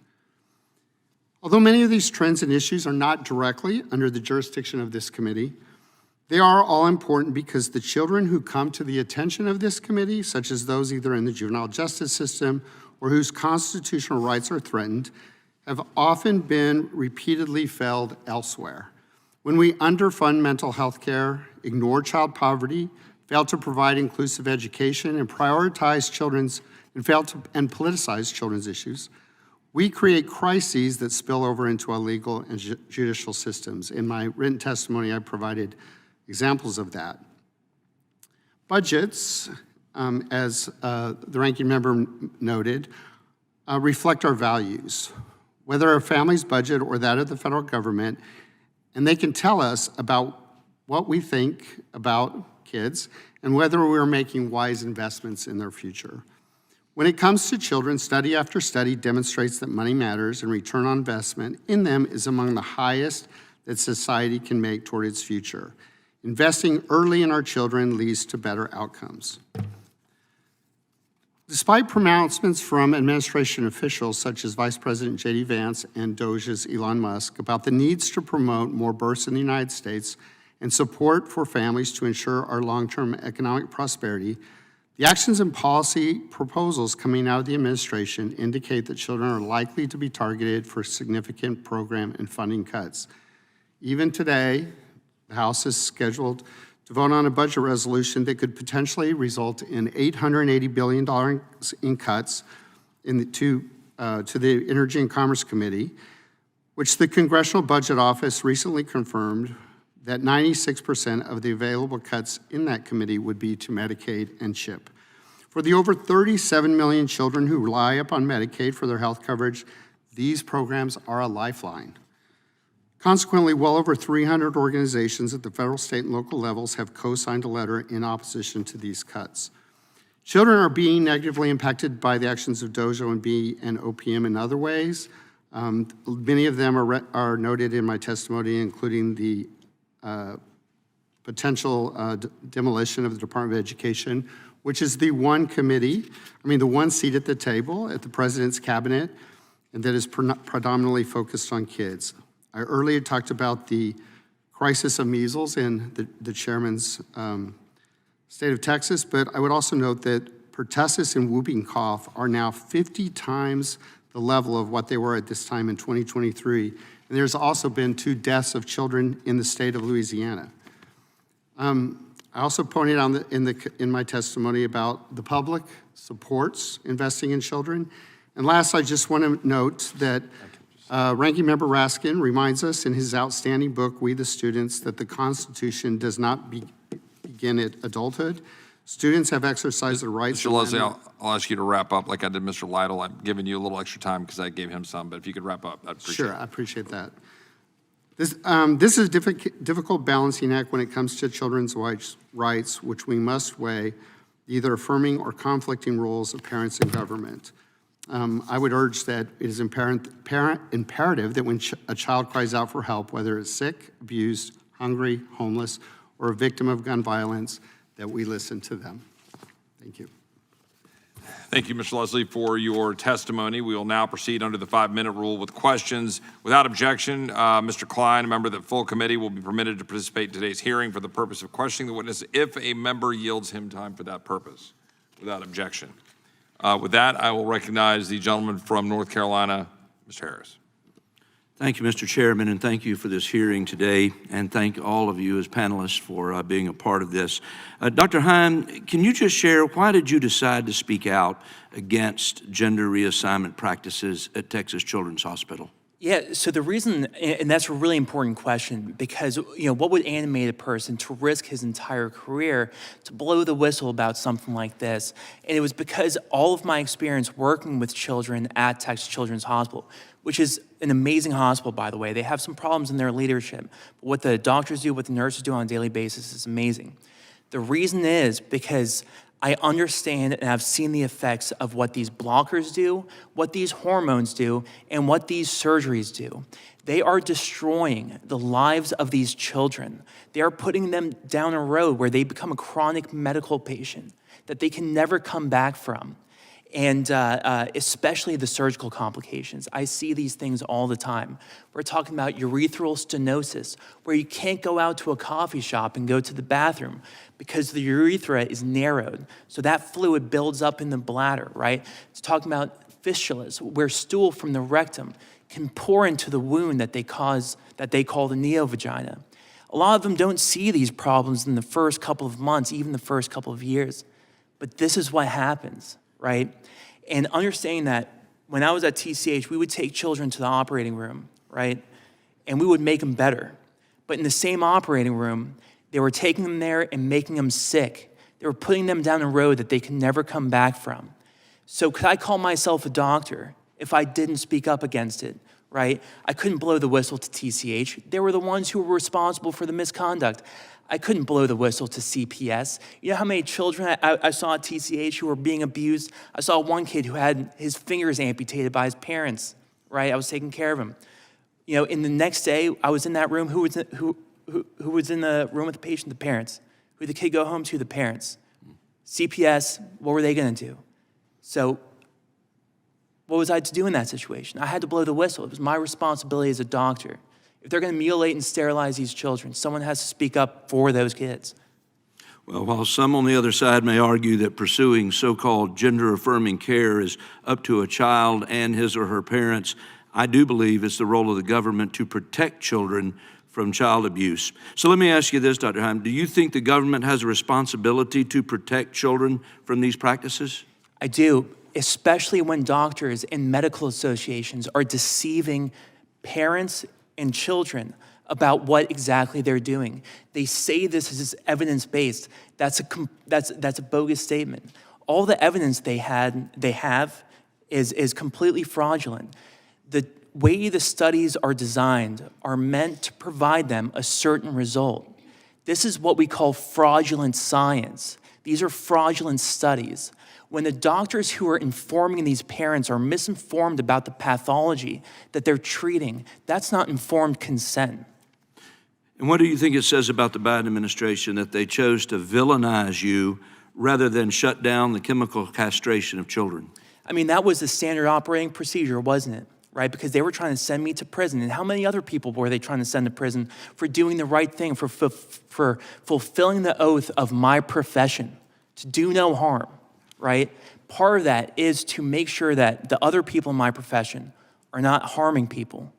Although many of these trends and issues are not directly under the jurisdiction of this committee, they are all important because the children who come to the attention of this committee, such as those either in the juvenile justice system or whose constitutional rights are threatened, have often been repeatedly failed elsewhere. When we underfund mental health care, ignore child poverty, fail to provide inclusive education, and prioritize and politicize children's issues, we create crises that spill over into our legal and judicial systems. In my written testimony, I provided examples of that. Budgets, as the ranking member noted, reflect our values, whether our family's budget or that of the federal government, and they can tell us about what we think about kids and whether we're making wise investments in their future. When it comes to children, study after study demonstrates that money matters and return on investment in them is among the highest that society can make toward its future. Investing early in our children leads to better outcomes. Despite pronouncements from administration officials such as Vice President J.D. Vance and DOJ's Elon Musk about the needs to promote more births in the United States and support for families to ensure our long-term economic prosperity, the actions and policy proposals coming out of the administration indicate that children are likely to be targeted for significant program and funding cuts. Even today, the House is scheduled to vote on a budget resolution that could potentially result in $880 billion in cuts to to the Energy and Commerce Committee, which the Congressional Budget Office recently confirmed that 96% of the available cuts in that committee would be to Medicaid and CHIP. For the over 37 million children who rely upon Medicaid for their health coverage, these programs are a lifeline. Consequently, well over 300 organizations at the federal, state, and local levels have co-signed a letter in opposition to these cuts. Children are being negatively impacted by the actions of Dojo and B and OPM in other ways. Many of them are noted in my testimony, including the potential demolition of the Department of Education, which is the one seat at the table at the President's cabinet, and that is predominantly focused on kids. I earlier talked about the crisis of measles in the chairman's state of Texas, but I would also note that pertussis and whooping cough are now 50 times the level of what they were at this time in 2023. And there's also been 2 deaths of children in the state of Louisiana. I also pointed out in my testimony about the public supports investing in children. And last, I just want to note that Ranking Member Raskin reminds us in his outstanding book, We the Students, that the Constitution does not begin at adulthood. Students have exercised their rights. Mr. Leslie, I'll ask you to wrap up like I did Mr. Lytle. I'm giving you a little extra time because I gave him some, but if you could wrap up, I'd appreciate it. Sure, I appreciate that. This is a difficult balancing act when it comes to children's rights, which we must weigh either affirming or conflicting roles of parents and government. I would urge that it is imperative that when a child cries out for help, whether it's sick, abused, hungry, homeless, or a victim of gun violence, that we listen to them. Thank you. Thank you, Mr. Leslie, for your testimony. We will now proceed under the 5-minute rule with questions. Without objection, Mr. Klein, a member of the full committee, will be permitted to participate in today's hearing for the purpose of questioning the witness if a member yields him time for that purpose, without objection. With that, I will recognize the gentleman from North Carolina, Mr. Harris. Thank you, Mr. Chairman, and thank you for this hearing today, and thank all of you as panelists for being a part of this. Dr. Haim, can you just share, why did you decide to speak out against gender reassignment practices at Texas Children's Hospital? Yeah, so the reason, and that's a really important question, because what would animate a person to risk his entire career to blow the whistle about something like this? And it was because all of my experience working with children at Texas Children's Hospital, which is an amazing hospital, by the way. They have some problems in their leadership, but what the doctors do, what the nurses do on a daily basis is amazing. The reason is because I understand and I've seen the effects of what these blockers do, what these hormones do, and what these surgeries do. They are destroying the lives of these children. They are putting them down a road where they become a chronic medical patient that they can never come back from. And especially the surgical complications. I see these things all the time. We're talking about urethral stenosis, where you can't go out to a coffee shop and go to the bathroom because the urethra is narrowed. So that fluid builds up in the bladder, right? It's talking about fistulas, where stool from the rectum can pour into the wound that they call the neovagina. A lot of them don't see these problems in the first couple of months, even the first couple of years. But this is what happens. Right? And understanding that when I was at TCH, we would take children to the operating room, right? And we would make them better. But in the same operating room, they were taking them there and making them sick. They were putting them down a road that they could never come back from. So could I call myself a doctor if I didn't speak up against it, right? I couldn't blow the whistle to TCH. They were the ones who were responsible for the misconduct. I couldn't blow the whistle to CPS. You know how many children I saw at TCH who were being abused? I saw one kid who had his fingers amputated by his parents, right? I was taking care of him. In the next day, I was in that room. Who was in the room with the patient? The parents. Who did the kid go home to? The parents. CPS, what were they going to do? So what was I to do in that situation? I had to blow the whistle. It was my responsibility as a doctor. If they're going to mutilate and sterilize these children, someone has to speak up for those kids. Well, while some on the other side may argue that pursuing so-called gender-affirming care is up to a child and his or her parents, I do believe it's the role of the government to protect children from child abuse. So let me ask you this, Dr. Haim. Do you think the government has a responsibility to protect children from these practices? I do. especially when doctors and medical associations are deceiving parents and children about what exactly they're doing. They say this is evidence-based. That's a bogus statement. All the evidence they have is completely fraudulent. The way the studies are designed are meant to provide them a certain result. This is what we call fraudulent science. These are fraudulent studies. When the doctors who are informing these parents are misinformed about the pathology that they're treating, that's not informed consent. And what do you think it says about the Biden administration that they chose to villainize you rather than shut down the chemical castration of children? I mean, that was the standard operating procedure, wasn't it? Right? Because they were trying to send me to prison. And how many other people were they trying to send to prison for doing the right thing, for fulfilling the oath of my profession, to do no harm, right? Part of that is to make sure that the other people in my profession are not harming people.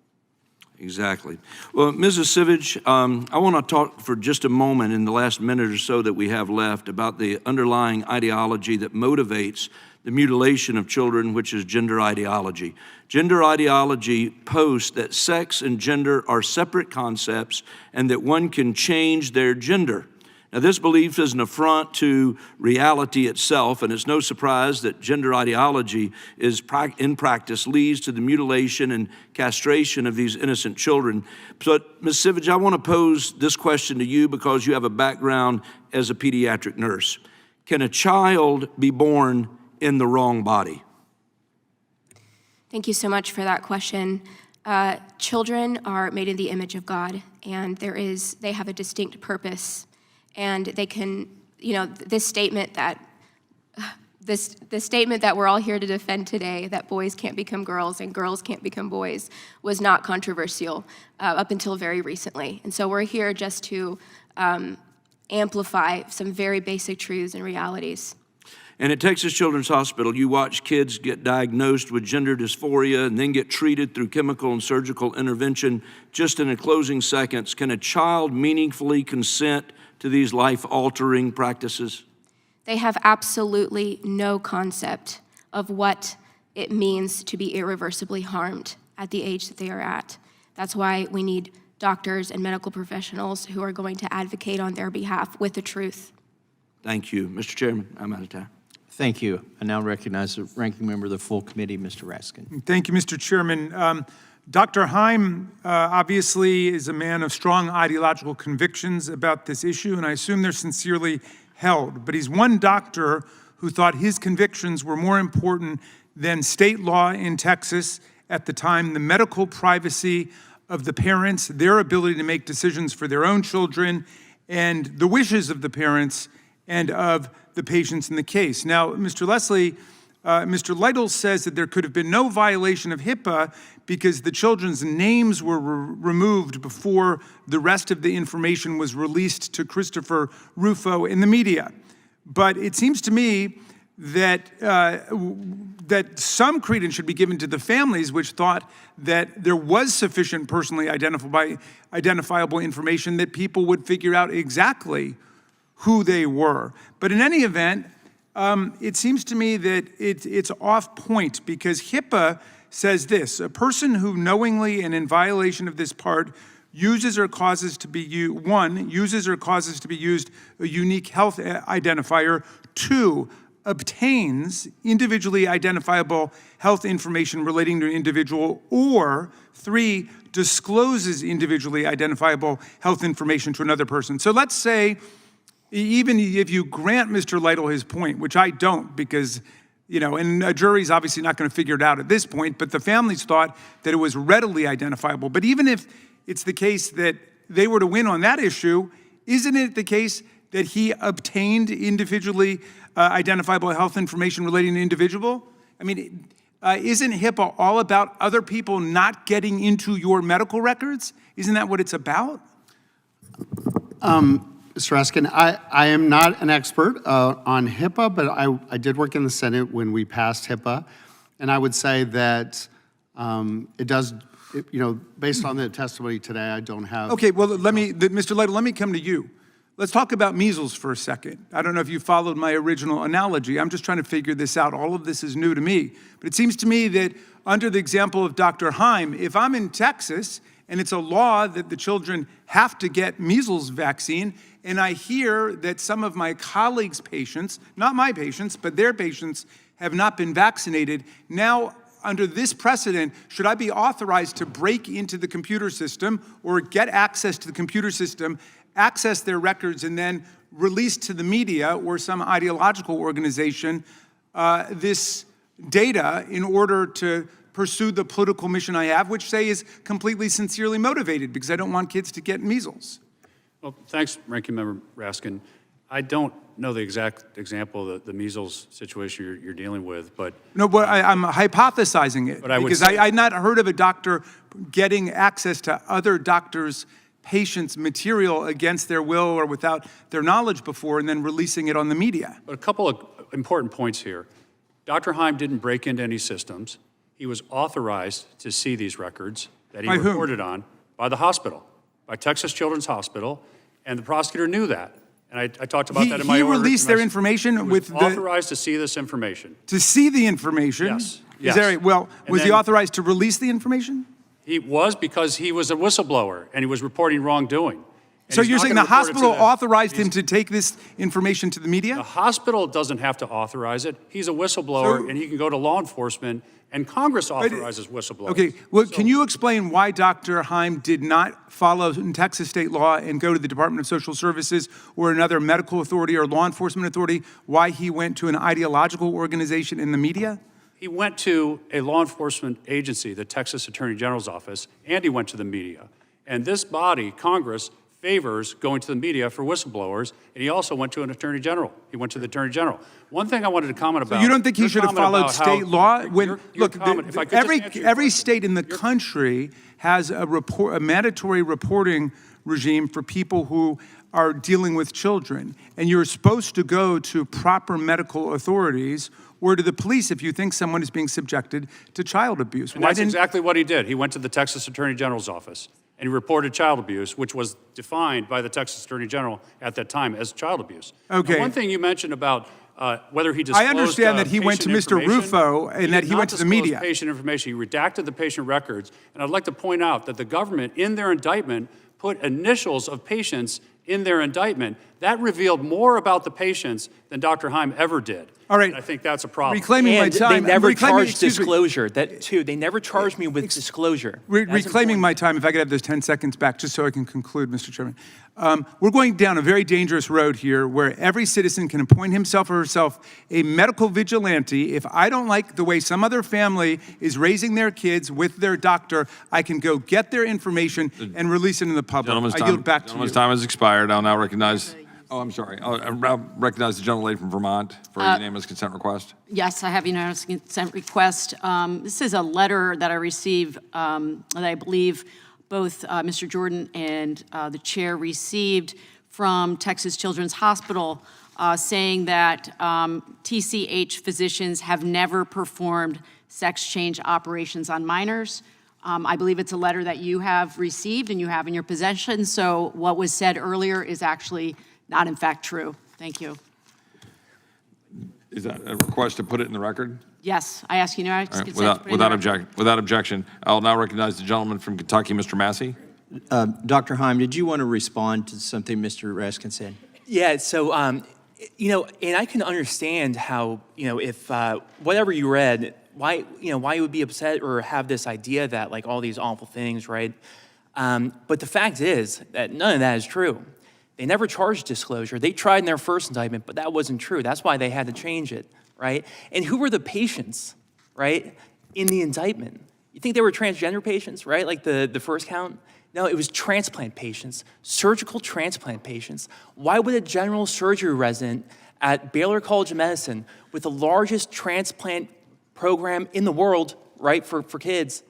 Exactly. Well, Mrs. Sivadge, I want to talk for just a moment in the last minute or so that we have left about the underlying ideology that motivates the mutilation of children, which is gender ideology. Gender ideology posts that sex and gender are separate concepts and that one can change their gender. Now, this belief is an affront to reality itself, and it's no surprise that gender ideology in practice leads to the mutilation and castration of these innocent children. But, Ms. Sivadge, I want to pose this question to you because you have a background as a pediatric nurse. Can a child be born in the wrong body? Thank you so much for that question. Children are made in the image of God, and they have a distinct purpose. And they can, this statement that we're all here to defend today, that boys can't become girls and girls can't become boys, was not controversial up until very recently. And so we're here just to amplify some very basic truths and realities. And at Texas Children's Hospital, you watch kids get diagnosed with gender dysphoria and then get treated through chemical and surgical intervention. Just in the closing seconds, can a child meaningfully consent to these life-altering practices? They have absolutely no concept of what it means to be irreversibly harmed at the age that they are at. That's why we need doctors and medical professionals who are going to advocate on their behalf with the truth. Thank you. Mr. Chairman, I'm out of time. Thank you. I now recognize the ranking member of the full committee, Mr. Raskin. Thank you, Mr. Chairman. Dr. Haim obviously is a man of strong ideological convictions about this issue, and I assume they're sincerely held. But he's one doctor who thought his convictions were more important than state law in Texas at the time, the medical privacy of the parents, their ability to make decisions for their own children, and the wishes of the parents and of the patients in the case. Now, Mr. Lytle says that there could have been no violation of HIPAA because the children's names were removed before the rest of the information was released to Christopher Rufo in the media. But it seems to me that that some credence should be given to the families which thought that there was sufficient personally identifiable information that people would figure out exactly who they were. But in any event, it seems to me that it's off point because HIPAA says this: a person who knowingly and in violation of this part uses or causes to be used a unique health identifier, 2, obtains individually identifiable health information relating to an individual, or 3, discloses individually identifiable health information to another person. So let's say, even if you grant Mr. Lytle his point, which I don't, because, and a jury's obviously not going to figure it out at this point, but the families thought that it was readily identifiable. But even if it's the case that they were to win on that issue, isn't it the case that he obtained individually identifiable health information relating to individual? I mean, isn't HIPAA all about other people not getting into your medical records? Isn't that what it's about? Mr. Raskin, I am not an expert on HIPAA, but I did work in the Senate when we passed HIPAA, and I would say that it does, based on the testimony today, I don't have. Okay, well, Mr. Lytle, let me come to you. Let's talk about measles for a second. I don't know if you followed my original analogy. I'm just trying to figure this out. All of this is new to me. But it seems to me that under the example of Dr. Haim, if I'm in Texas and it's a law that the children have to get measles vaccine, and I hear that some of my colleagues' patients, not my patients, but their patients, have not been vaccinated, now under this precedent, should I be authorized to break into the computer system or get access to the computer system, access their records, and then release to the media or some ideological organization this data in order to pursue the political mission I have, which, say, is completely sincerely motivated because I don't want kids to get measles? Well, thanks, Ranking Member Raskin. I don't know the exact example of the measles situation you're dealing with, but No, but I'm hypothesizing it But I would because say- I'd not heard of a doctor getting access to other doctors' patients' material against their will or without their knowledge before and then releasing it on the media. But a couple of important points here. Dr. Haim didn't break into any systems. He was authorized to see these records that he By whom? reported on by the hospital, by Texas Children's Hospital, and the prosecutor knew that. And I talked about that in my He order. released their information He was with the, authorized to see this information. to see the information? Yes, Is yes. that right? Well, And was he then- authorized to release the information? He was because he was a whistleblower and he was reporting wrongdoing. And So he's you're not saying gonna the report it to hospital the- authorized him he's- to take this information to the The media? hospital doesn't have to authorize it. He's a whistleblower, So- and he can go to law enforcement, and Congress authorizes whistleblowers. Okay, well, So- can you explain why Dr. Haim did not follow Texas state law and go to the Department of Social Services or another medical authority or law enforcement authority, why he went to an ideological organization in the media? He went to a law enforcement agency, the Texas Attorney General's office, and he went to the media. And this body, Congress, favors going to the media for whistleblowers, and he also went to an attorney general. He went to the attorney general. One thing I wanted to comment about. You don't think he your should have comment followed about how- state law? When, your look, comment- if I could just answer your every question. state in the country has a mandatory reporting regime for people who are dealing with children. And you're supposed to go to proper medical authorities or to the police if you think someone is being subjected to child abuse. And that's exactly what he did. He went to the Texas Attorney General's office, and he reported child abuse, which was defined by the Texas Attorney General at that time as child abuse. Okay. Now, one thing you mentioned about whether he disclosed I understand that he went to patient Mr. information, Rufo and that he went to the did not disclose media. patient information. He redacted the patient records. And I'd like to point out that the government, in their indictment, put initials of patients in their indictment. That revealed more about the patients than Dr. Haim ever did. All right. And I think that's a problem. Reclaiming my And time. they never reclaiming- charged excuse me. disclosure. That too, they never charged me with disclosure. That's Reclaiming important. my time, if I could have those 10 seconds back, just so I can conclude, Mr. Chairman. We're going down a very dangerous road here where every citizen can appoint himself or herself a medical vigilante. If I don't like the way some other family is raising their kids with their doctor, I can go get their information and release it in the public. I yield back to you. Gentleman's time has expired. I'll now recognize, I'm sorry. I'll now recognize the gentlelady from Vermont for a unanimous consent request. Yes, I have unanimous consent request. This is a letter that I received that I believe both Mr. Jordan and the chair received from Texas Children's Hospital saying that TCH physicians have never performed sex change operations on minors. I believe it's a letter that you have received and you have in your possession. So what was said earlier is actually not in fact true. Thank you. Is that a request to put it in the record? Yes, I ask unanimous All right, consent to put it in the record. without objection, I'll now recognize the gentleman from Kentucky, Mr. Massey. Dr. Haim, did you want to respond to something Mr. Raskin said? Yeah, so, and I can understand how, if whatever you read, why you would be upset or have this idea that, like, all these awful things, right? But the fact is that none of that is true. They never charged disclosure. They tried in their first indictment, but that wasn't true. That's why they had to change it, right? And who were the patients, right, in the indictment? You think they were transgender patients, right, like the first count? No, it was transplant patients, surgical transplant patients. Why would a general surgery resident at Baylor College of Medicine, with the largest transplant program in the world, right, for kids,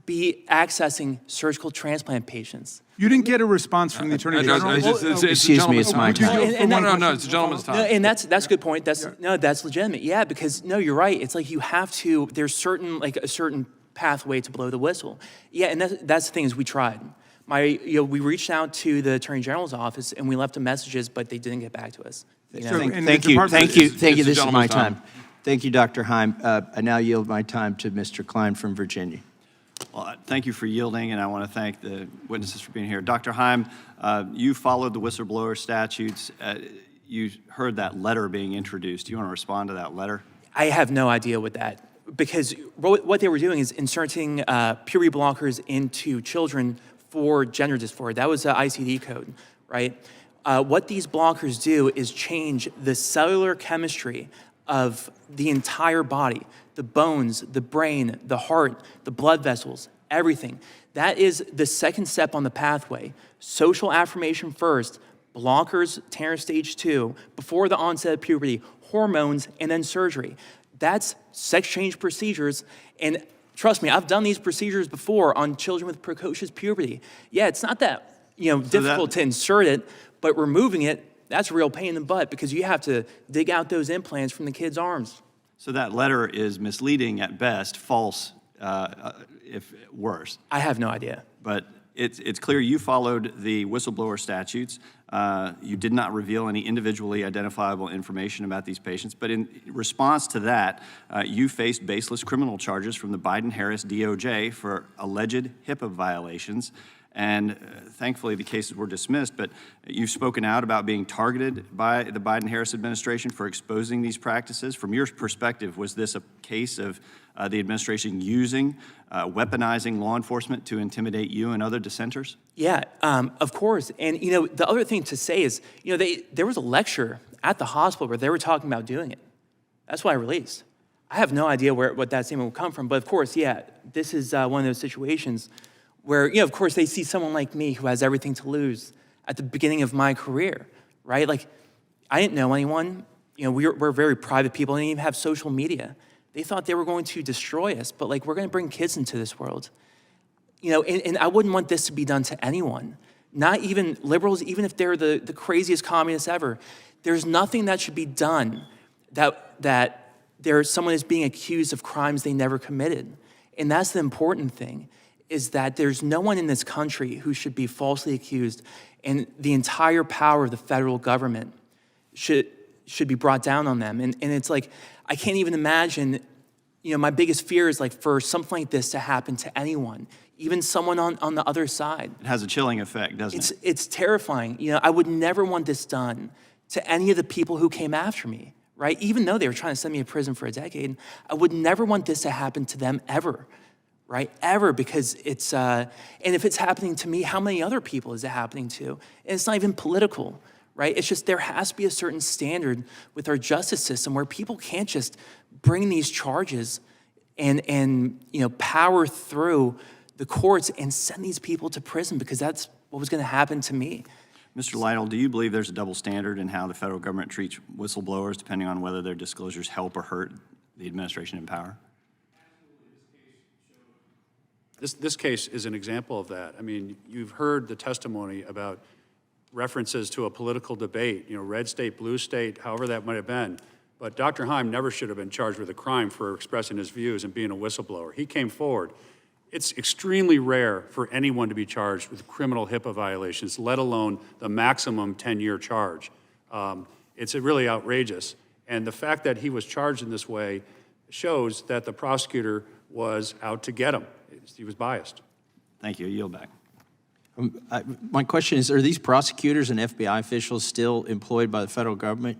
be accessing surgical transplant patients? You didn't get a response from the Attorney General? Excuse me, it's my time. No, it's the gentleman's time. No, and that's a good point. That's legitimate. Yeah, because no, you're right. It's like you have to. There's a certain pathway to blow the whistle. Yeah, and that's the thing is we tried. We reached out to the Attorney General's office and we left them messages, but they didn't get back to us. You know? So- Thank and thank the you, department- thank you, It's thank you. the This is my gentleman's time. time. Thank you, Dr. Haim. I now yield my time to Mr. Klein from Virginia. Well, thank you for yielding, and I want to thank the witnesses for being here. Dr. Haim, you followed the whistleblower statutes. You heard that letter being introduced. Do you want to respond to that letter? I have no idea what that, because what they were doing is inserting puberty blockers into children for gender dysphoria. That was an ICD code, right? What these blockers do is change the cellular chemistry of the entire body, the bones, the brain, the heart, the blood vessels, everything. That is the second step on the pathway. Social affirmation first, blockers, Tanner stage 2, before the onset of puberty, hormones, and then surgery. That's sex change procedures, and trust me, I've done these procedures before on children with precocious puberty. Yeah, it's not that difficult to insert it, but removing it, that's a real pain in the butt because you have to dig out those implants from the kid's arms. So that letter is misleading at best, false if worse. I have no idea. But it's clear you followed the whistleblower statutes. You did not reveal any individually identifiable information about these patients. But in response to that, you faced baseless criminal charges from the Biden-Harris DOJ for alleged HIPAA violations. And thankfully, the cases were dismissed. But you've spoken out about being targeted by the Biden-Harris administration for exposing these practices. From your perspective, was this a case of the administration using, weaponizing law enforcement to intimidate you and other dissenters? Yeah, of course. And, the other thing to say is, there was a lecture at the hospital where they were talking about doing it. That's why I released. I have no idea what that statement will come from. But, of course, yeah, this is one of those situations where, of course, they see someone like me who has everything to lose at the beginning of my career, right? Like, I didn't know anyone. We're very private people. I didn't even have social media. They thought they were going to destroy us, but, we're going to bring kids into this world. And I wouldn't want this to be done to anyone, not even liberals, even if they're the craziest communists ever. There's nothing that should be done that someone is being accused of crimes they never committed. And that's the important thing, is that there's no one in this country who should be falsely accused, and the entire power of the federal government should be brought down on them. And it's like, I can't even imagine, my biggest fear is for something like this to happen to anyone, even someone on the other side. It has a chilling effect, doesn't it? It's terrifying. I would never want this done to any of the people who came after me, right? Even though they were trying to send me to prison for a decade, I would never want this to happen to them ever. Right? Ever, because it's, and if it's happening to me, how many other people is it happening to? And it's not even political, right? It's just there has to be a certain standard with our justice system where people can't just bring these charges and power through the courts and send these people to prison, because that's what was going to happen to me. Mr. Lytle, do you believe there's a double standard in how the federal government treats whistleblowers depending on whether their disclosures help or hurt the administration in power? This case is an example of that. I mean, you've heard the testimony about references to a political debate, red state, blue state, however that might have been. But Dr. Haim never should have been charged with a crime for expressing his views and being a whistleblower. He came forward. It's extremely rare for anyone to be charged with criminal HIPAA violations, let alone the maximum 10-year charge. It's really outrageous. And the fact that he was charged in this way shows that the prosecutor was out to get him. He was biased. Thank you. I yield back. My question is, are these prosecutors and FBI officials still employed by the federal government?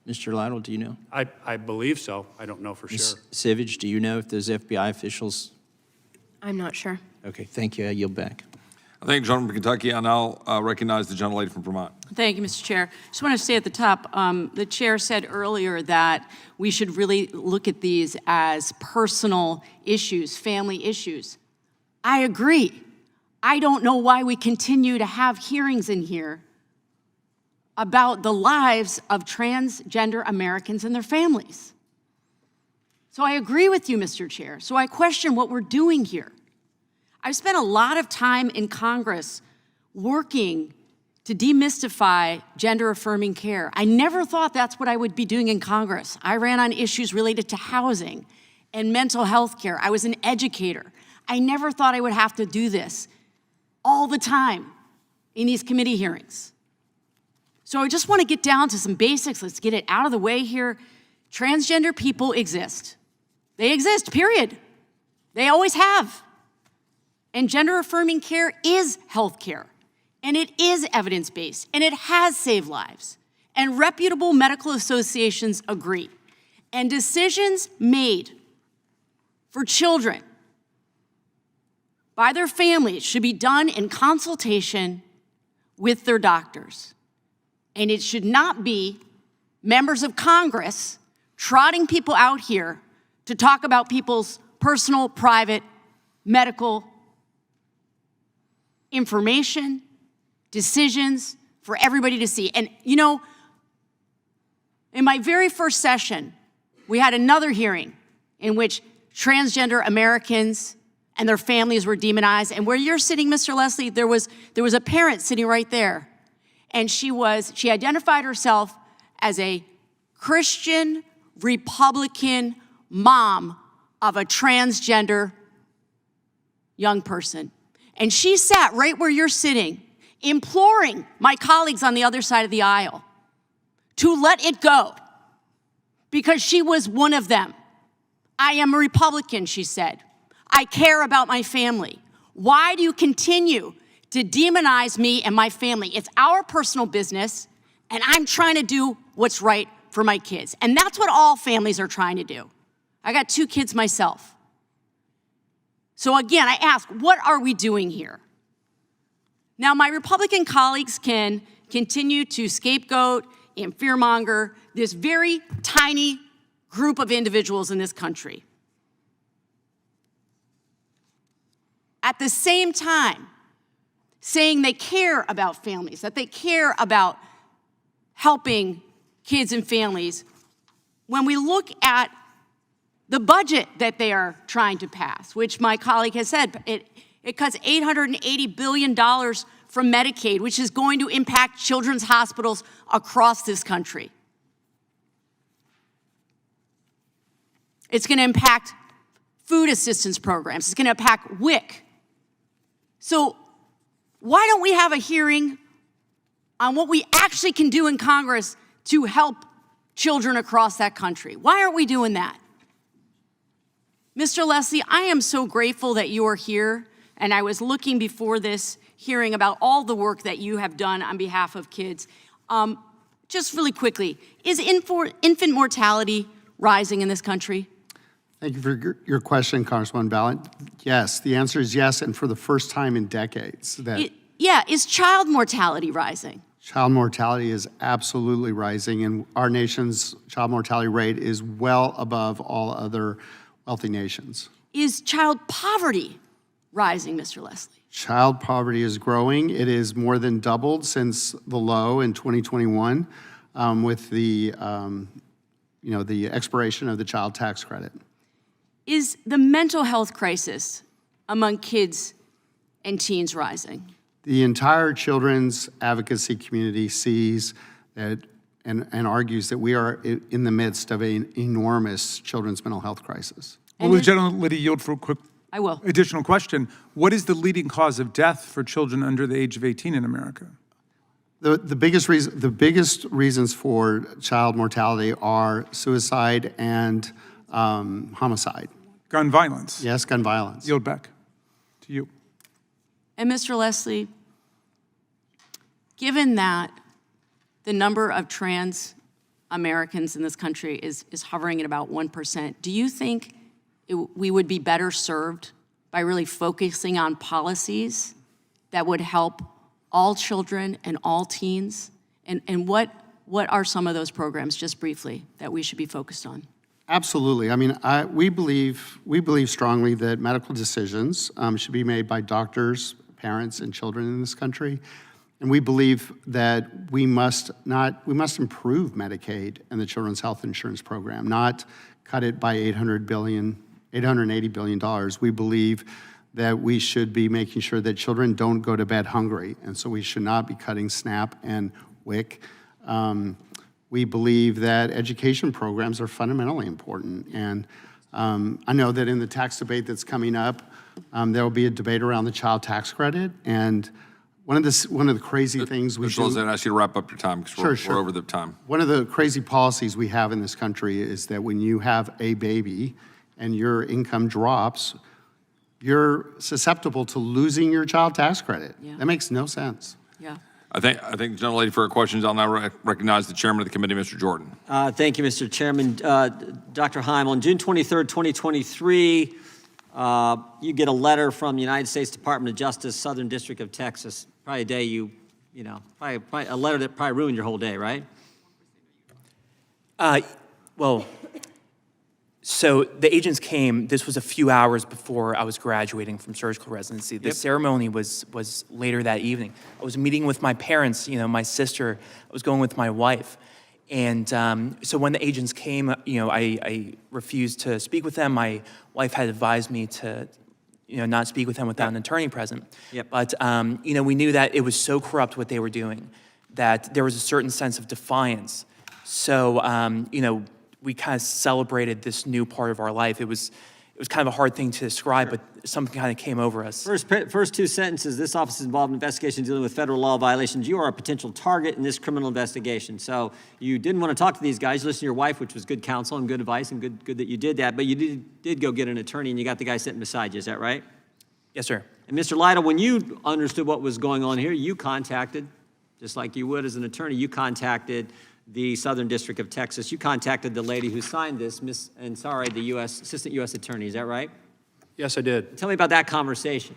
Mr. Lytle, do you know? I believe so. I don't know for sure. Ms. Sivadge, do you know if those FBI officials? I'm not sure. Okay, thank you. I yield back. I thank the gentleman from Kentucky. I now recognize the gentlelady from Vermont. Thank you, Mr. Chair. Just want to say at the top, the chair said earlier that we should really look at these as personal issues, family issues. I agree. I don't know why we continue to have hearings in here about the lives of transgender Americans and their families. So I agree with you, Mr. Chair. So I question what we're doing here. I've spent a lot of time in Congress working to demystify gender-affirming care. I never thought that's what I would be doing in Congress. I ran on issues related to housing and mental health care. I was an educator. I never thought I would have to do this. all the time in these committee hearings. So I just want to get down to some basics. Let's get it out of the way here. Transgender people exist. They exist, period. They always have. And gender-affirming care is health care. And it is evidence-based. And it has saved lives. And reputable medical associations agree. And decisions made for children by their families should be done in consultation with their doctors. And it should not be members of Congress trotting people out here to talk about people's personal, private, medical information, decisions for everybody to see. And you know, in my very first session, we had another hearing in which transgender Americans and their families were demonized. And where you're sitting, Mr. Leslie, there was a parent sitting right there. And she identified herself as a Christian Republican mom of a transgender young person. And she sat right where you're sitting, imploring my colleagues on the other side of the aisle to let it go, because she was one of them. I am a Republican, she said. I care about my family. Why do you continue to demonize me and my family? It's our personal business, and I'm trying to do what's right for my kids. And that's what all families are trying to do. I got 2 kids myself. So again, I ask, what are we doing here? Now, my Republican colleagues can continue to scapegoat and fearmonger this very tiny group of individuals in this country. At the same time, saying they care about families, that they care about helping kids and families, when we look at the budget that they are trying to pass, which my colleague has said, it cuts $880 billion from Medicaid, which is going to impact children's hospitals across this country. It's going to impact food assistance programs. It's going to impact WIC. So why don't we have a hearing on what we actually can do in Congress to help children across that country? Why aren't we doing that? Mr. Leslie, I am so grateful that you are here, and I was looking before this hearing about all the work that you have done on behalf of kids. Just really quickly, is infant mortality rising in this country? Thank you for your question, Congresswoman Ballot. Yes, the answer is yes, and for the first time in decades. Is child mortality rising? Child mortality is absolutely rising, and our nation's child mortality rate is well above all other wealthy nations. Is child poverty rising, Mr. Leslie? Child poverty is growing. It is more than doubled since the low in 2021 with the expiration of the child tax credit. Is the mental health crisis among kids and teens rising? The entire children's advocacy community sees that and argues that we are in the midst of an enormous children's mental health crisis. Will the gentlelady yield for a quick I will. additional question? What is the leading cause of death for children under the age of 18 in America? The biggest reasons for child mortality are suicide and homicide. Gun violence. Yes, gun violence. Yield back to you. And Mr. Leslie, given that the number of trans Americans in this country is hovering at about 1%, do you think we would be better served by really focusing on policies that would help all children and all teens? And what are some of those programs, just briefly, that we should be focused on? Absolutely. I mean, we believe strongly that medical decisions should be made by doctors, parents, and children in this country. And we believe that we must improve Medicaid and the Children's Health Insurance Program, not cut it by $880 billion. We believe that we should be making sure that children don't go to bed hungry, and so we should not be cutting SNAP and WIC. We believe that education programs are fundamentally important, and I know that in the tax debate that's coming up, There will be a debate around the child tax credit, and one of the crazy things we Mr. Lozano, I ask you to wrap up your time because Sure. we're over the time. One of the crazy policies we have in this country is that when you have a baby and your income drops, you're susceptible to losing your child tax credit. Yeah. That makes no sense. Yeah. I think, gentlelady, for her questions, I'll now recognize the chairman of the committee, Mr. Jordan. Thank you, Mr. Chairman. Dr. Haim, on June 23rd, 2023, you get a letter from the United States Department of Justice, Southern District of Texas. Probably a day probably a letter that probably ruined your whole day, right? Well, so the agents came, this was a few hours before I was graduating from surgical residency. The ceremony was later that evening. I was meeting with my parents, my sister, I was going with my wife. And so when the agents came, I refused to speak with them. My wife had advised me to, not speak with them without an attorney present. Yep. But, we knew that it was so corrupt what they were doing, that there was a certain sense of defiance. So, we kind of celebrated this new part of our life. It was kind of a hard thing to describe, but something kind of came over us. First two sentences, this office is involved in investigations dealing with federal law violations. You are a potential target in this criminal investigation. So you didn't want to talk to these guys. You listened to your wife, which was good counsel and good advice, and good that you did that. But you did go get an attorney, and you got the guy sitting beside you. Is that right? Yes, sir. And Mr. Lytle, when you understood what was going on here, you contacted, just like you would as an attorney, you contacted the Southern District of Texas. You contacted the lady who signed this, the Assistant U.S. Attorney. Is that right? Yes, I did. Tell me about that conversation.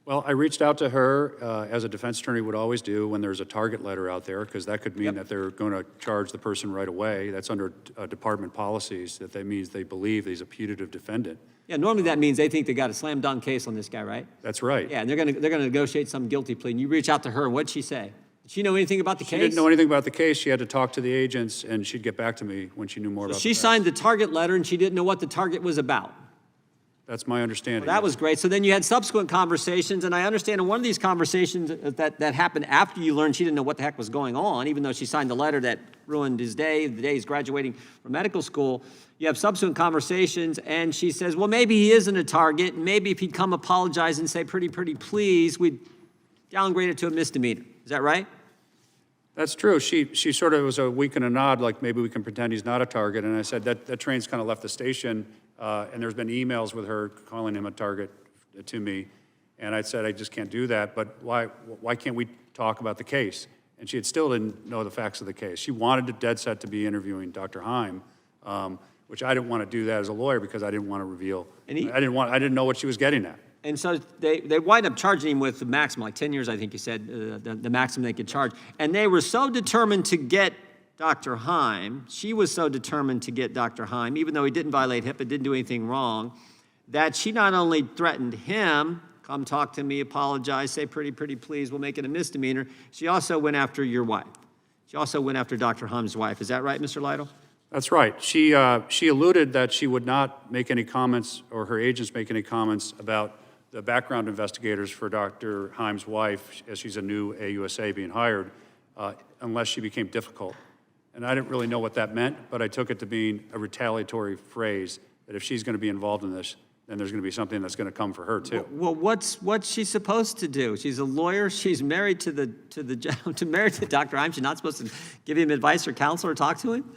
Well, I reached out to her, as a defense attorney would always do when there's a target letter out there, because that could mean that they're going to charge the person right away. That's under department policies, that means they believe he's a putative defendant. Yeah, normally that means they think they got a slam dunk case on this guy, right? That's right. Yeah, and they're gonna negotiate some guilty plea. And you reach out to her, and what'd she say? Did she know anything about the case? She didn't know anything about the case. She had to talk to the agents, and she'd get back to me when she knew more about the She facts. signed the target letter, and she didn't know what the target was about. That's my understanding. Well, that was great. So then you had subsequent conversations, and I understand in one of these conversations that happened after you learned she didn't know what the heck was going on, even though she signed the letter that ruined his day, the day he's graduating from medical school. You have subsequent conversations, and she says, well, maybe he isn't a target, and maybe if he'd come apologize and say, pretty please, we'd downgrade it to a misdemeanor. Is that right? That's true. She sort of was a wink and a nod, like maybe we can pretend he's not a target. And I said that train's kind of left the station, and there's been emails with her calling him a target to me. And I said, I just can't do that, but why can't we talk about the case? And she still didn't know the facts of the case. She wanted to dead set to be interviewing Dr. Haim, which I didn't want to do that as a lawyer because I didn't want to reveal. I didn't know what she was getting at. And so they wind up charging him with the maximum, like 10 years, I think you said, the maximum they could charge. And they were so determined to get Dr. Haim, she was so determined to get Dr. Haim, even though he didn't violate HIPAA, didn't do anything wrong, that she not only threatened him, come talk to me, apologize, say pretty please, we'll make it a misdemeanor, she also went after your wife. She also went after Dr. Haim's wife. Is that right, Mr. Lytle? That's right. She alluded that she would not make any comments, or her agents make any comments about the background investigators for Dr. Haim's wife, as she's a new AUSA being hired, unless she became difficult. And I didn't really know what that meant, but I took it to being a retaliatory phrase, that if she's going to be involved in this, then there's going to be something that's going to come for her too. Well, what's she supposed to do? She's a lawyer. She's married to Dr. Haim. She's not supposed to give him advice or counsel or talk to him?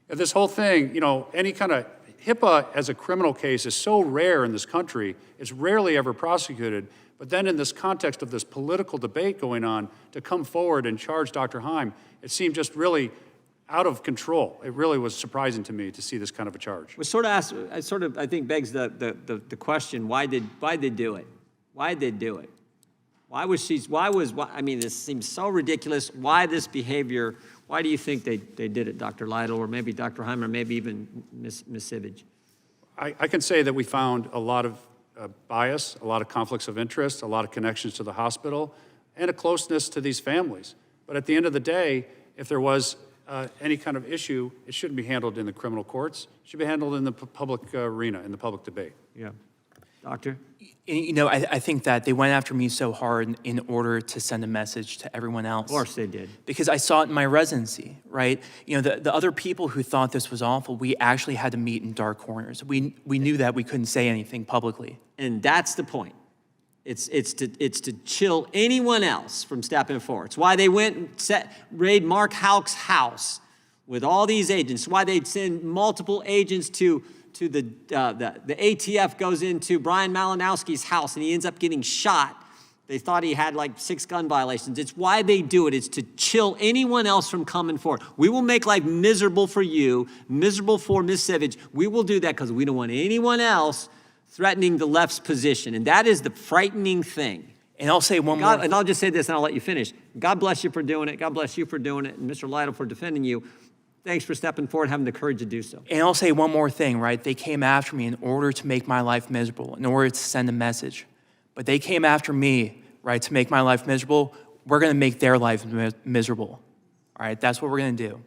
This whole thing, any kind of HIPAA as a criminal case is so rare in this country. It's rarely ever prosecuted. But then in this context of this political debate going on, to come forward and charge Dr. Haim, it seemed just really out of control. It really was surprising to me to see this kind of a charge. Which I think begs the question, why did they do it? Why did they do it? This seems so ridiculous. Why this behavior? Why do you think they did it, Dr. Lytle, or maybe Dr. Haim, or maybe even Ms. Sivadge? I can say that we found a lot of bias, a lot of conflicts of interest, a lot of connections to the hospital, and a closeness to these families. But at the end of the day, if there was any kind of issue, it shouldn't be handled in the criminal courts. It should be handled in the public arena, in the public debate. Yeah. Doctor? And, you know, I think that they went after me so hard in order to send a message to everyone else. Of course they did. Because I saw it in my residency, right? You know, the other people who thought this was awful, we actually had to meet in dark corners. We knew that we couldn't say anything publicly. And that's the point. It's to chill anyone else from stepping forward. It's why they went and raid Mark Houck's house with all these agents. Why they'd send multiple agents to the ATF goes into Brian Malinowski's house and he ends up getting shot. They thought he had like 6 gun violations. It's why they do it. It's to chill anyone else from coming forward. We will make life miserable for you, miserable for Ms. Sivadge. We will do that because we don't want anyone else threatening the left's position. And that is the frightening thing. And I'll say one more. And I'll just say this and I'll let you finish. God bless you for doing it. God bless you for doing it. And Mr. Lytle for defending you. Thanks for stepping forward, having the courage to do so. And I'll say one more thing, right? They came after me in order to make my life miserable, in order to send a message. But they came after me, right, to make my life miserable. We're going to make their life miserable. All right, that's what we're going to do.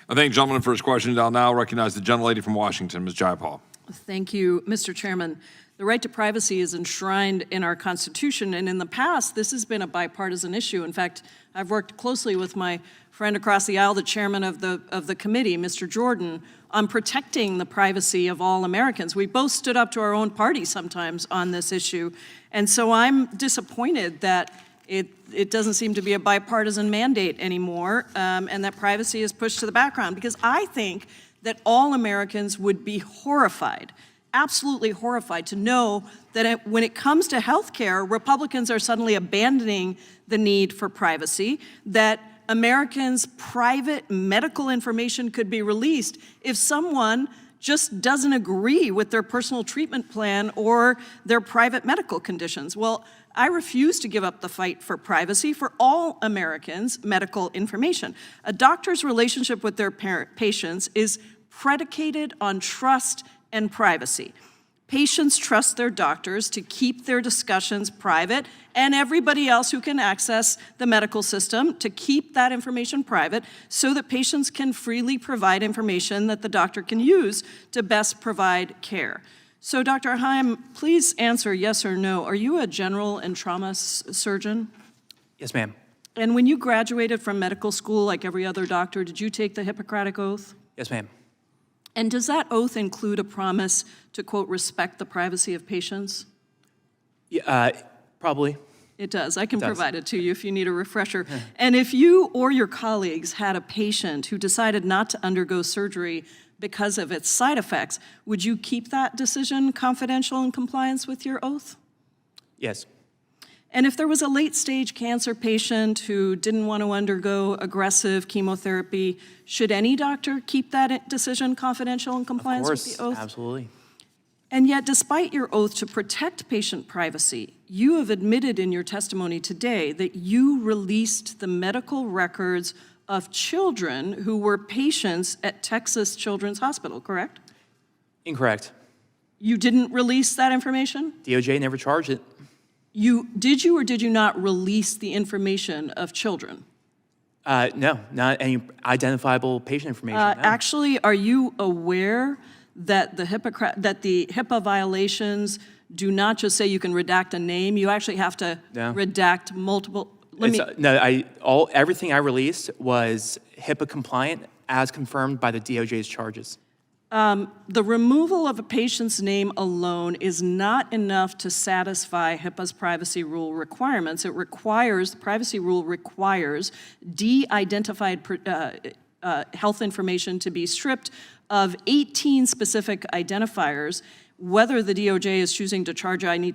I thank the gentleman for his question. I'll now recognize the gentlelady from Washington, Ms. Jayapal. Thank you, Mr. Chairman. The right to privacy is enshrined in our Constitution, and in the past, this has been a bipartisan issue. In fact, I've worked closely with my friend across the aisle, the chairman of the committee, Mr. Jordan, on protecting the privacy of all Americans. We both stood up to our own party sometimes on this issue, and so I'm disappointed that it doesn't seem to be a bipartisan mandate anymore, and that privacy is pushed to the background, because I think that all Americans would be horrified, absolutely horrified, to know that when it comes to health care, Republicans are suddenly abandoning the need for privacy, that Americans' private medical information could be released if someone just doesn't agree with their personal treatment plan or their private medical conditions. Well, I refuse to give up the fight for privacy for all Americans' medical information. A doctor's relationship with their patients is predicated on trust and privacy. Patients trust their doctors to keep their discussions private, and everybody else who can access the medical system to keep that information private so that patients can freely provide information that the doctor can use to best provide care. So Dr. Haim, please answer yes or no. Are you a general and trauma surgeon? Yes, ma'am. And when you graduated from medical school like every other doctor, did you take the Hippocratic Oath? Yes, ma'am. And does that oath include a promise to, quote, respect the privacy of patients? Yeah, probably. It does. I can provide it to you if you need a refresher. And if you or your colleagues had a patient who decided not to undergo surgery because of its side effects, would you keep that decision confidential in compliance with your oath? Yes. And if there was a late-stage cancer patient who didn't want to undergo aggressive chemotherapy, should any doctor keep that decision confidential in compliance with the oath? Absolutely. And yet, despite your oath to protect patient privacy, you have admitted in your testimony today that you released the medical records of children who were patients at Texas Children's Hospital, correct? Incorrect. You didn't release that information? DOJ never charged it. Did you or did you not release the information of children? No, not any identifiable patient information. No. Actually, are you aware that the HIPAA violations do not just say you can redact a name, you actually have to redact multiple? Everything I released was HIPAA compliant as confirmed by the DOJ's charges. The removal of a patient's name alone is not enough to satisfy HIPAA's privacy rule requirements. The privacy rule requires de-identified health information to be stripped of 18 specific identifiers. Whether the DOJ is choosing to charge you, I need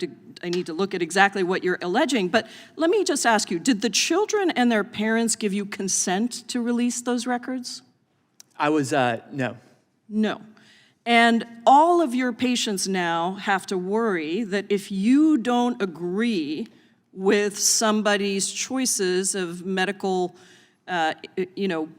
to look at exactly what you're alleging. But let me just ask you, did the children and their parents give you consent to release those records? I was, no. No. And all of your patients now have to worry that if you don't agree with somebody's choices of medical,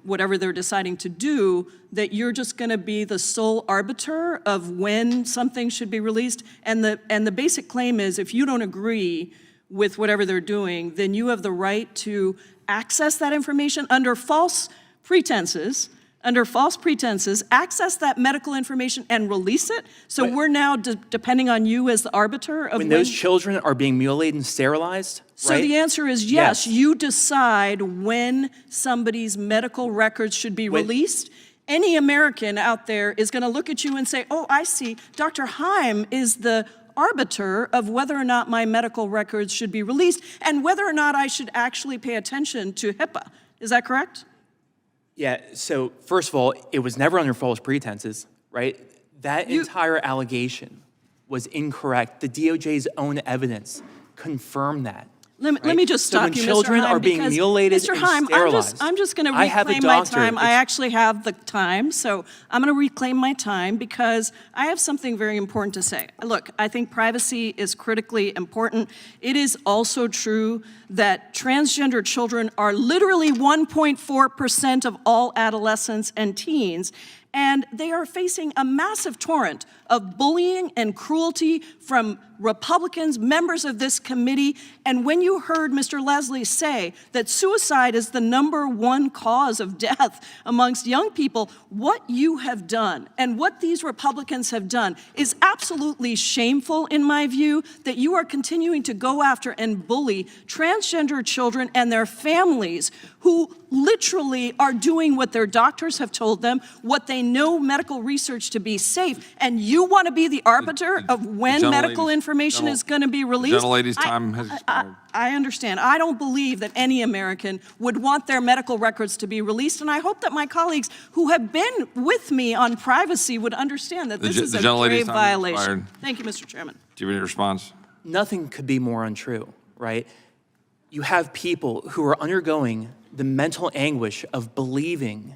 whatever they're deciding to do, that you're just going to be the sole arbiter of when something should be released. And the basic claim is if you don't agree with whatever they're doing, then you have the right to access that information under false pretenses under false pretenses, access that medical information and release it? So we're now depending on you as the arbiter of When those children are being mutilated and sterilized, So right? the answer is yes. You decide when somebody's medical records should be released. Any American out there is going to look at you and say, oh, I see, Dr. Haim is the arbiter of whether or not my medical records should be released and whether or not I should actually pay attention to HIPAA. Is that correct? Yeah, so first of all, it was never under false pretenses, right? That entire allegation was incorrect. The DOJ's own evidence confirmed that. Let me just stop you, Mr. Haim. So when children are being mutilated Mr. and Haim, sterilized, I'm just going to I have a reclaim my doctor. time. I actually have the time, so I'm going to reclaim my time because I have something very important to say. Look, I think privacy is critically important. It is also true that transgender children are literally 1.4% of all adolescents and teens, and they are facing a massive torrent of bullying and cruelty from Republicans, members of this committee. And when you heard Mr. Leslie say that suicide is the #1 cause of death amongst young people, what you have done and what these Republicans have done is absolutely shameful in my view, that you are continuing to go after and bully transgender children and their families who literally are doing what their doctors have told them, what they know medical research to be safe, and you want to be the arbiter of when medical information is going to be released? The gentlelady's time has expired. I understand. I don't believe that any American would want their medical records to be released, and I hope that my colleagues who have been with me on privacy would understand that this is a grave violation. Thank you, Mr. Chairman. Do you have any response? Nothing could be more untrue, right? You have people who are undergoing the mental anguish of believing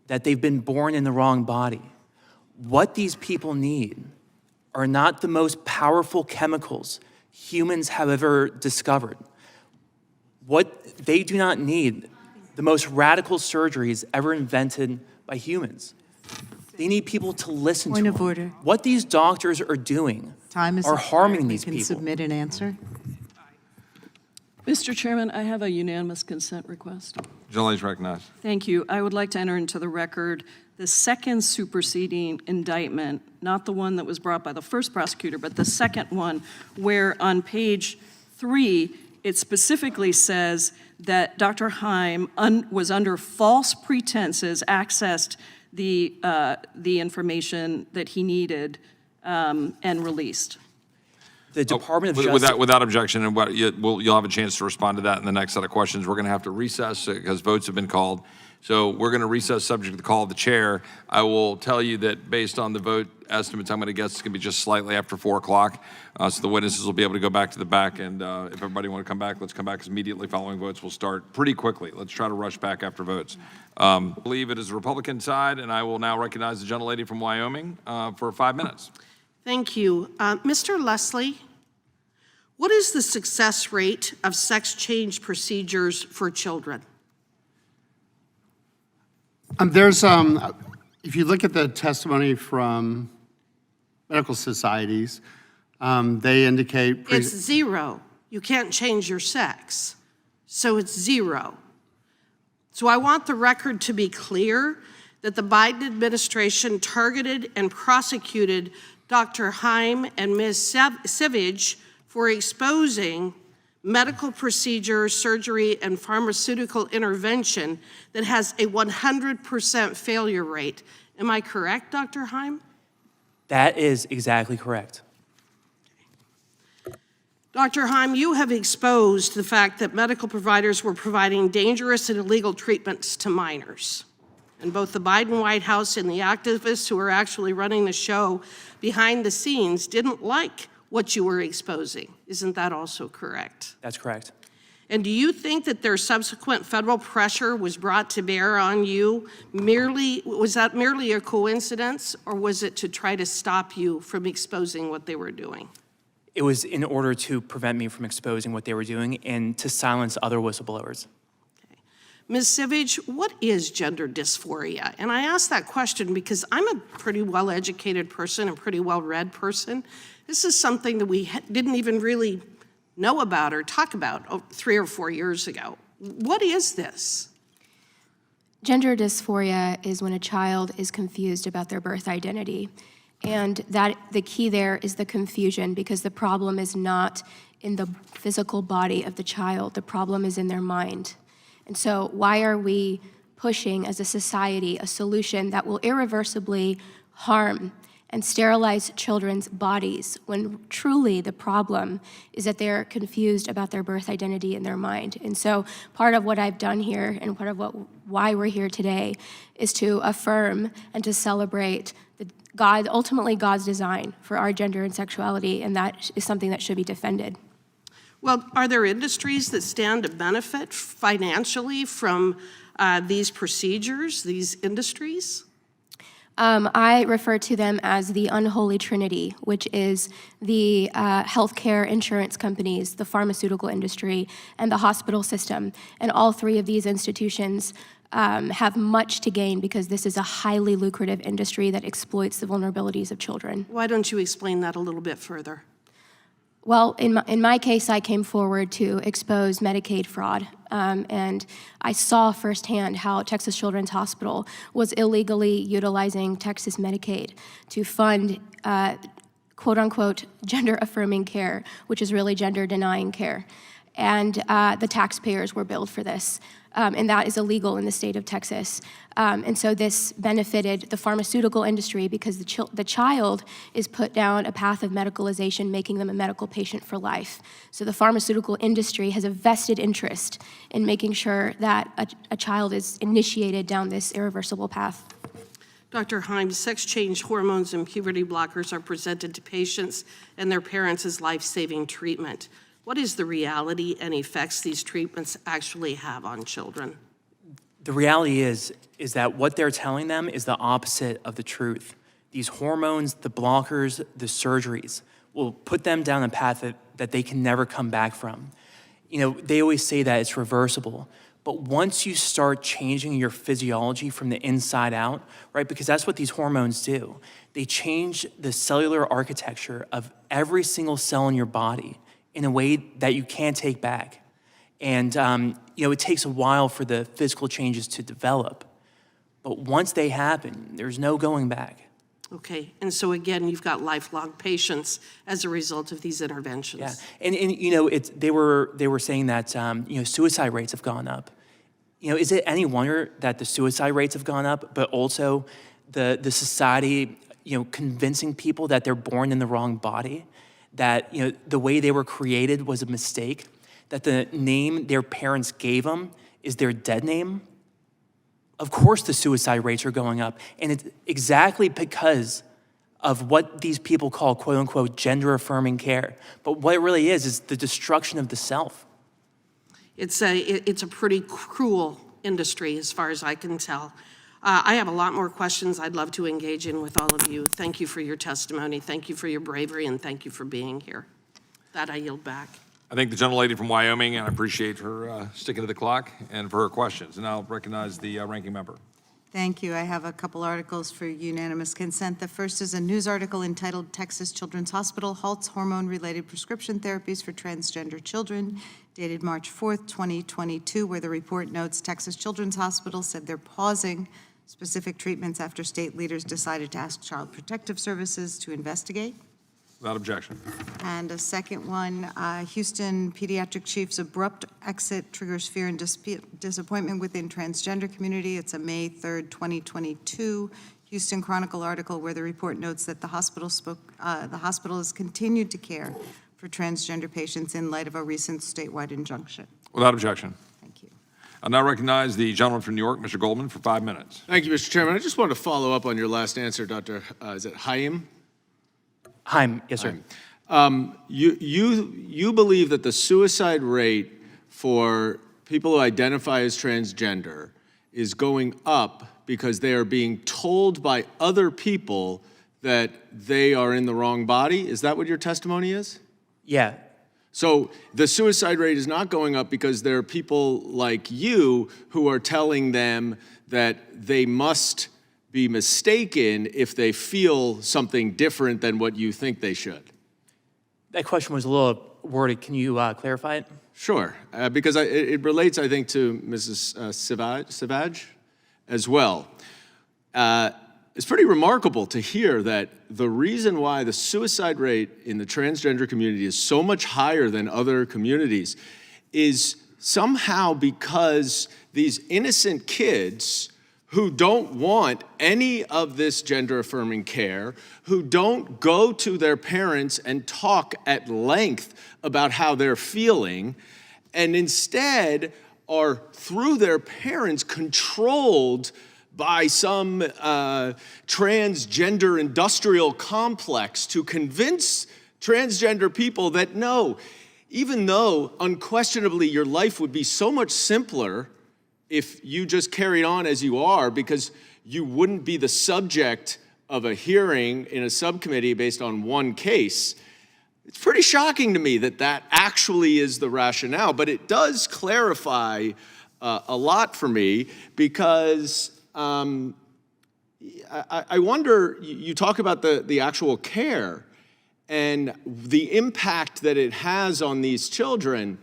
that they've been born in the wrong body. What these people need are not the most powerful chemicals humans have ever discovered. What they do not need, the most radical surgeries ever invented by humans. They need people to listen to them. Point of order. What these doctors are doing Time is are harming expired. these We can people. submit an answer. Mr. Chairman, I have a unanimous consent request. Gentleman's recognized. Thank you. I would like to enter into the record the second superseding indictment, not the one that was brought by the first prosecutor, but the second one, where on page 3, it specifically says that Dr. Haim was under false pretenses, accessed the information that he needed and released. The Department of Justice. Without objection, and you'll have a chance to respond to that in the next set of questions. We're going to have to recess because votes have been called. So we're going to recess subject to the call of the chair. I will tell you that based on the vote estimates, I'm going to guess it's going to be just slightly after 4 o'clock. So the witnesses will be able to go back to the back. And if everybody want to come back, let's come back, because immediately following votes, we'll start pretty quickly. Let's try to rush back after votes. I believe it is the Republican side, and I will now recognize the gentlelady from Wyoming for 5 minutes. Thank you. Mr. Leslie, what is the success rate of sex change procedures for children? If you look at the testimony from medical societies, they indicate... It's 0. You can't change your sex. So it's 0. So I want the record to be clear that the Biden administration targeted and prosecuted Dr. Haim and Ms. Sivadge for exposing medical procedure, surgery, and pharmaceutical intervention that has a 100% failure rate. Am I correct, Dr. Haim? That is exactly correct. Dr. Haim, you have exposed the fact that medical providers were providing dangerous and illegal treatments to minors. And both the Biden White House and the activists who are actually running the show behind the scenes didn't like what you were exposing. Isn't that also correct? That's correct. And do you think that their subsequent federal pressure was brought to bear on you was that merely a coincidence, or was it to try to stop you from exposing what they were doing? It was in order to prevent me from exposing what they were doing and to silence other whistleblowers. Ms. Sivadge, what is gender dysphoria? And I ask that question because I'm a pretty well-educated person, a pretty well-read person. This is something that we didn't even really know about or talk about 3 or 4 years ago. What is this? Gender dysphoria is when a child is confused about their birth identity. And that the key there is the confusion, because the problem is not in the physical body of the child. The problem is in their mind. And so why are we pushing as a society a solution that will irreversibly harm and sterilize children's bodies when truly the problem is that they're confused about their birth identity in their mind? And so part of what I've done here and part of why we're here today is to affirm and to celebrate ultimately God's design for our gender and sexuality, and that is something that should be defended. Well, are there industries that stand to benefit financially from these procedures, these industries? I refer to them as the unholy trinity, which is the healthcare insurance companies, the pharmaceutical industry, and the hospital system. And all three of these institutions have much to gain because this is a highly lucrative industry that exploits the vulnerabilities of children. Why don't you explain that a little bit further? Well, in my case, I came forward to expose Medicaid fraud, and I saw firsthand how Texas Children's Hospital was illegally utilizing Texas Medicaid to fund quote-unquote gender-affirming care, which is really gender-denying care. And the taxpayers were billed for this. And that is illegal in the state of Texas. And so this benefited the pharmaceutical industry because the child is put down a path of medicalization, making them a medical patient for life. So the pharmaceutical industry has a vested interest in making sure that a child is initiated down this irreversible path. Dr. Haim, sex change hormones and puberty blockers are presented to patients and their parents as life-saving treatment. What is the reality and effects these treatments actually have on children? The reality is that what they're telling them is the opposite of the truth. These hormones, the blockers, the surgeries will put them down a path that they can never come back from. You know, they always say that it's reversible. But once you start changing your physiology from the inside out, right, because that's what these hormones do, they change the cellular architecture of every single cell in your body in a way that you can't take back. And, you know, it takes a while for the physical changes to develop. But once they happen, there's no going back. Okay, and so again, you've got lifelong patients as a result of these interventions. Yeah, and you know, they were saying that, you know, suicide rates have gone up. You know, is it any wonder that the suicide rates have gone up, but also the society, you know, convincing people that they're born in the wrong body? That, you know, the way they were created was a mistake, that the name their parents gave them is their dead name. Of course the suicide rates are going up, and it's exactly because of what these people call quote-unquote gender-affirming care. But what it really is the destruction of the self. It's a pretty cruel industry as far as I can tell. I have a lot more questions I'd love to engage in with all of you. Thank you for your testimony. Thank you for your bravery, and thank you for being here. With that, I yield back. I thank the gentlelady from Wyoming, and I appreciate her sticking to the clock and for her questions. And I'll recognize the ranking member. Thank you. I have a couple articles for unanimous consent. The first is a news article entitled "Texas Children's Hospital Halts Hormone-Related Prescription Therapies for Transgender Children," dated March 4th, 2022, where the report notes Texas Children's Hospital said they're pausing specific treatments after state leaders decided to ask Child Protective Services to investigate. Without objection. And a second one, Houston pediatric chief's abrupt exit triggers fear and disappointment within transgender community. It's a May 3rd, 2022 Houston Chronicle article where the report notes that the hospital has continued to care for transgender patients in light of a recent statewide injunction. Without objection. Thank you. I'll now recognize the gentleman from New York, Mr. Goldman, for 5 minutes. Thank you, Mr. Chairman. I just wanted to follow up on your last answer, Dr. Is it Haim? Haim, yes, sir. You believe that the suicide rate for people who identify as transgender is going up because they are being told by other people that they are in the wrong body? Is that what your testimony is? Yeah. So the suicide rate is not going up because there are people like you who are telling them that they must be mistaken if they feel something different than what you think they should. That question was a little worded. Can you clarify it? Sure, because it relates, I think, to Mrs. Sivadge. as well. It's pretty remarkable to hear that the reason why the suicide rate in the transgender community is so much higher than other communities is somehow because these innocent kids who don't want any of this gender-affirming care, who don't go to their parents and talk at length about how they're feeling, and instead are, through their parents, controlled by some transgender industrial complex to convince transgender people that no, even though unquestionably your life would be so much simpler if you just carried on as you are, because you wouldn't be the subject of a hearing in a subcommittee based on one case. It's pretty shocking to me that that actually is the rationale, but it does clarify a lot for me because I wonder, you talk about the actual care and the impact that it has on these children.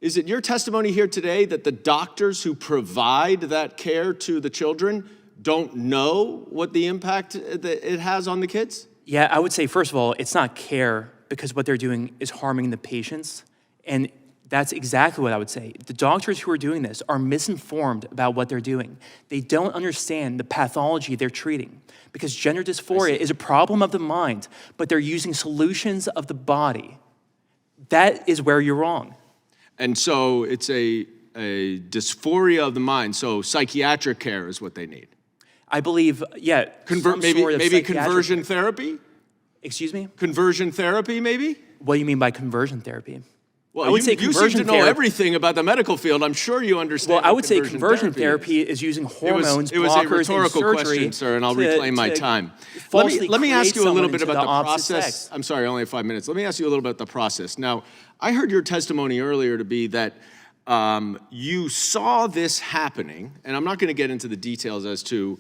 Is it your testimony here today that the doctors who provide that care to the children don't know what the impact that it has on the kids? Yeah, I would say, first of all, it's not care because what they're doing is harming the patients. And that's exactly what I would say. The doctors who are doing this are misinformed about what they're doing. They don't understand the pathology they're treating because gender dysphoria is a problem of the mind, but they're using solutions of the body. That is where you're wrong. And so it's a dysphoria of the mind, so psychiatric care is what they need. I believe, yeah. Maybe conversion therapy? Excuse me? Conversion therapy, maybe? What do you mean by conversion therapy? Well, I would say you seem to know everything about the medical field. I'm sure you understand. Well, I would say conversion therapy is using hormones, it was a blockers, rhetorical and surgery question, sir, and I'll reclaim my time. Let me ask you a little bit about the process. I'm sorry, I only have 5 minutes. Let me ask you a little bit about the process. Now, I heard your testimony earlier to be that you saw this happening, and I'm not going to get into the details as to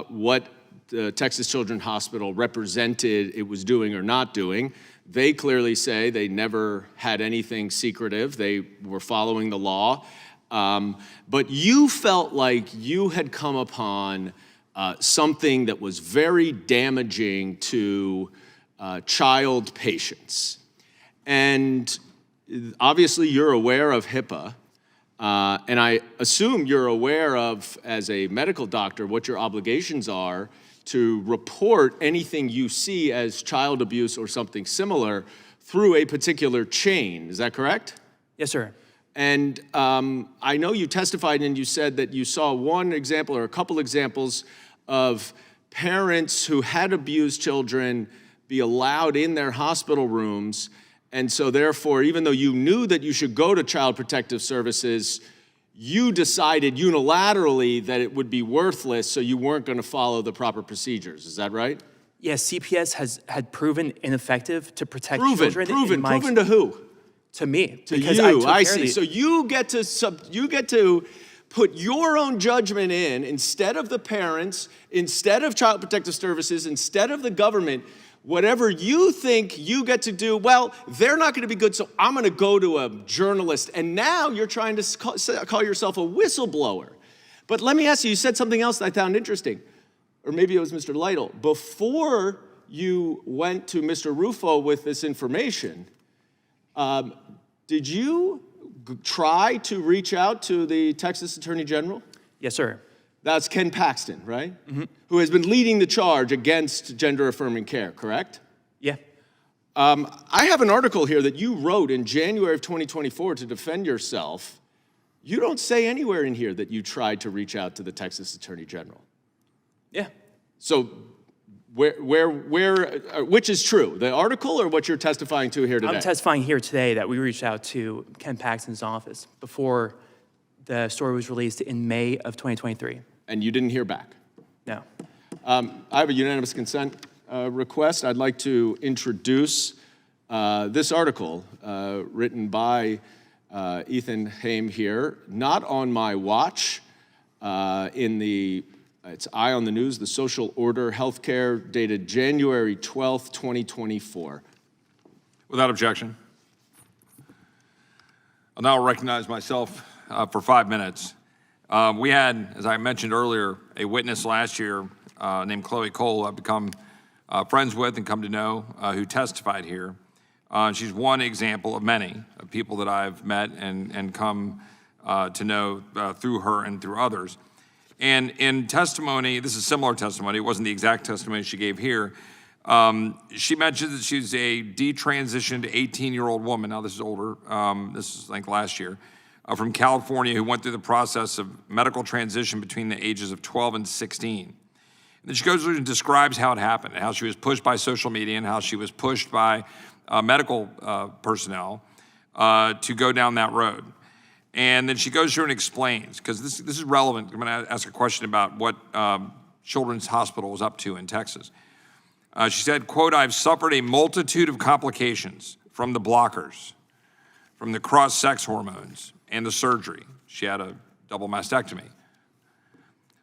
what the Texas Children's Hospital represented it was doing or not doing. They clearly say they never had anything secretive. They were following the law. But you felt like you had come upon something that was very damaging to child patients. And obviously you're aware of HIPAA. And I assume you're aware of, as a medical doctor, what your obligations are to report anything you see as child abuse or something similar through a particular chain. Is that correct? Yes, sir. And I know you testified and you said that you saw one example or a couple examples of parents who had abused children be allowed in their hospital rooms. And so therefore, even though you knew that you should go to Child Protective Services, you decided unilaterally that it would be worthless, so you weren't going to follow the proper procedures. Is that right? Yes, CPS had proven ineffective to protect children. Proven to who? To me. To you. I see. So you get to put your own judgment in instead of the parents, instead of Child Protective Services, instead of the government. Whatever you think you get to do, well, they're not going to be good, so I'm going to go to a journalist. And now you're trying to call yourself a whistleblower. But let me ask you, you said something else that I found interesting. Or maybe it was Mr. Lytle. Before you went to Mr. Rufo with this information, did you try to reach out to the Texas Attorney General? Yes, sir. That's Ken Paxton, right? Mm-hmm. Who has been leading the charge against gender-affirming care, correct? Yeah. I have an article here that you wrote in January of 2024 to defend yourself. You don't say anywhere in here that you tried to reach out to the Texas Attorney General. Yeah. So which is true, the article or what you're testifying to here today? I'm testifying here today that we reached out to Ken Paxton's office before the story was released in May of 2023. And you didn't hear back? No. I have a unanimous consent request. I'd like to introduce this article written by Eithan Haim here, not on my watch, it's Eye on the News, the Social Order Healthcare, dated January 12th, 2024. Without objection. I'll now recognize myself for 5 minutes. We had, as I mentioned earlier, a witness last year named Chloe Cole, who I've become friends with and come to know, who testified here. She's one example of many of people that I've met and come to know through her and through others. And in testimony, this is similar testimony, it wasn't the exact testimony she gave here. She mentioned that she's a detransitioned 18-year-old woman, now this is older, this is like last year, from California who went through the process of medical transition between the ages of 12 and 16. And then she goes through and describes how it happened, and how she was pushed by social media and how she was pushed by medical personnel to go down that road. And then she goes through and explains, because this is relevant. I'm going to ask a question about what Children's Hospital was up to in Texas. She said, quote, "I've suffered a multitude of complications from the blockers, from the cross-sex hormones, and the surgery." She had a double mastectomy.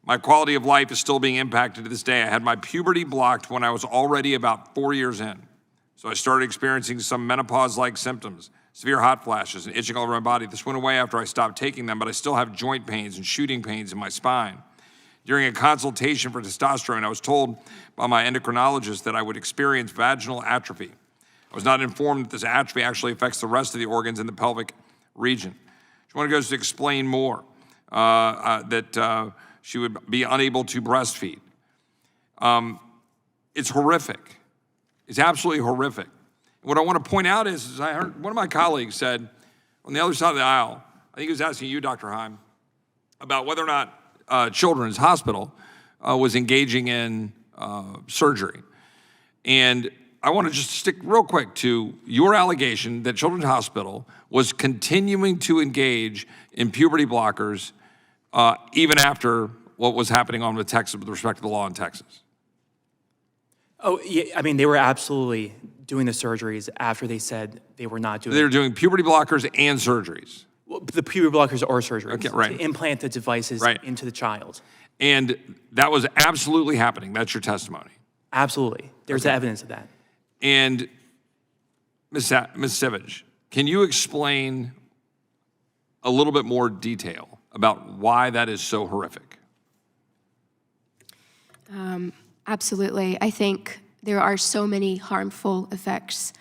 "My quality of life is still being impacted to this day. I had my puberty blocked when I was already about 4 years in. So I started experiencing some menopause-like symptoms, severe hot flashes and itching all over my body. This went away after I stopped taking them, but I still have joint pains and shooting pains in my spine. During a consultation for testosterone, I was told by my endocrinologist that I would experience vaginal atrophy. I was not informed that this atrophy actually affects the rest of the organs in the pelvic region." She wanted to go to explain more, that she would be unable to breastfeed. It's horrific. It's absolutely horrific. What I want to point out is I heard one of my colleagues said on the other side of the aisle, I think he was asking you, Dr. Haim, about whether or not Children's Hospital was engaging in surgery. And I want to just stick real quick to your allegation that Children's Hospital was continuing to engage in puberty blockers even after what was happening on with Texas with respect to the law in Texas. Oh, yeah, I mean, they were absolutely doing the surgeries after they said they were not doing They were doing puberty blockers and surgeries. Well, the puberty blockers are surgeries. Okay, right. To implant the devices into the child. And that was absolutely happening. That's your testimony. Absolutely. There's evidence of that. And Ms. Sivadge, can you explain a little bit more detail about why that is so horrific? Absolutely. I think there are so many harmful effects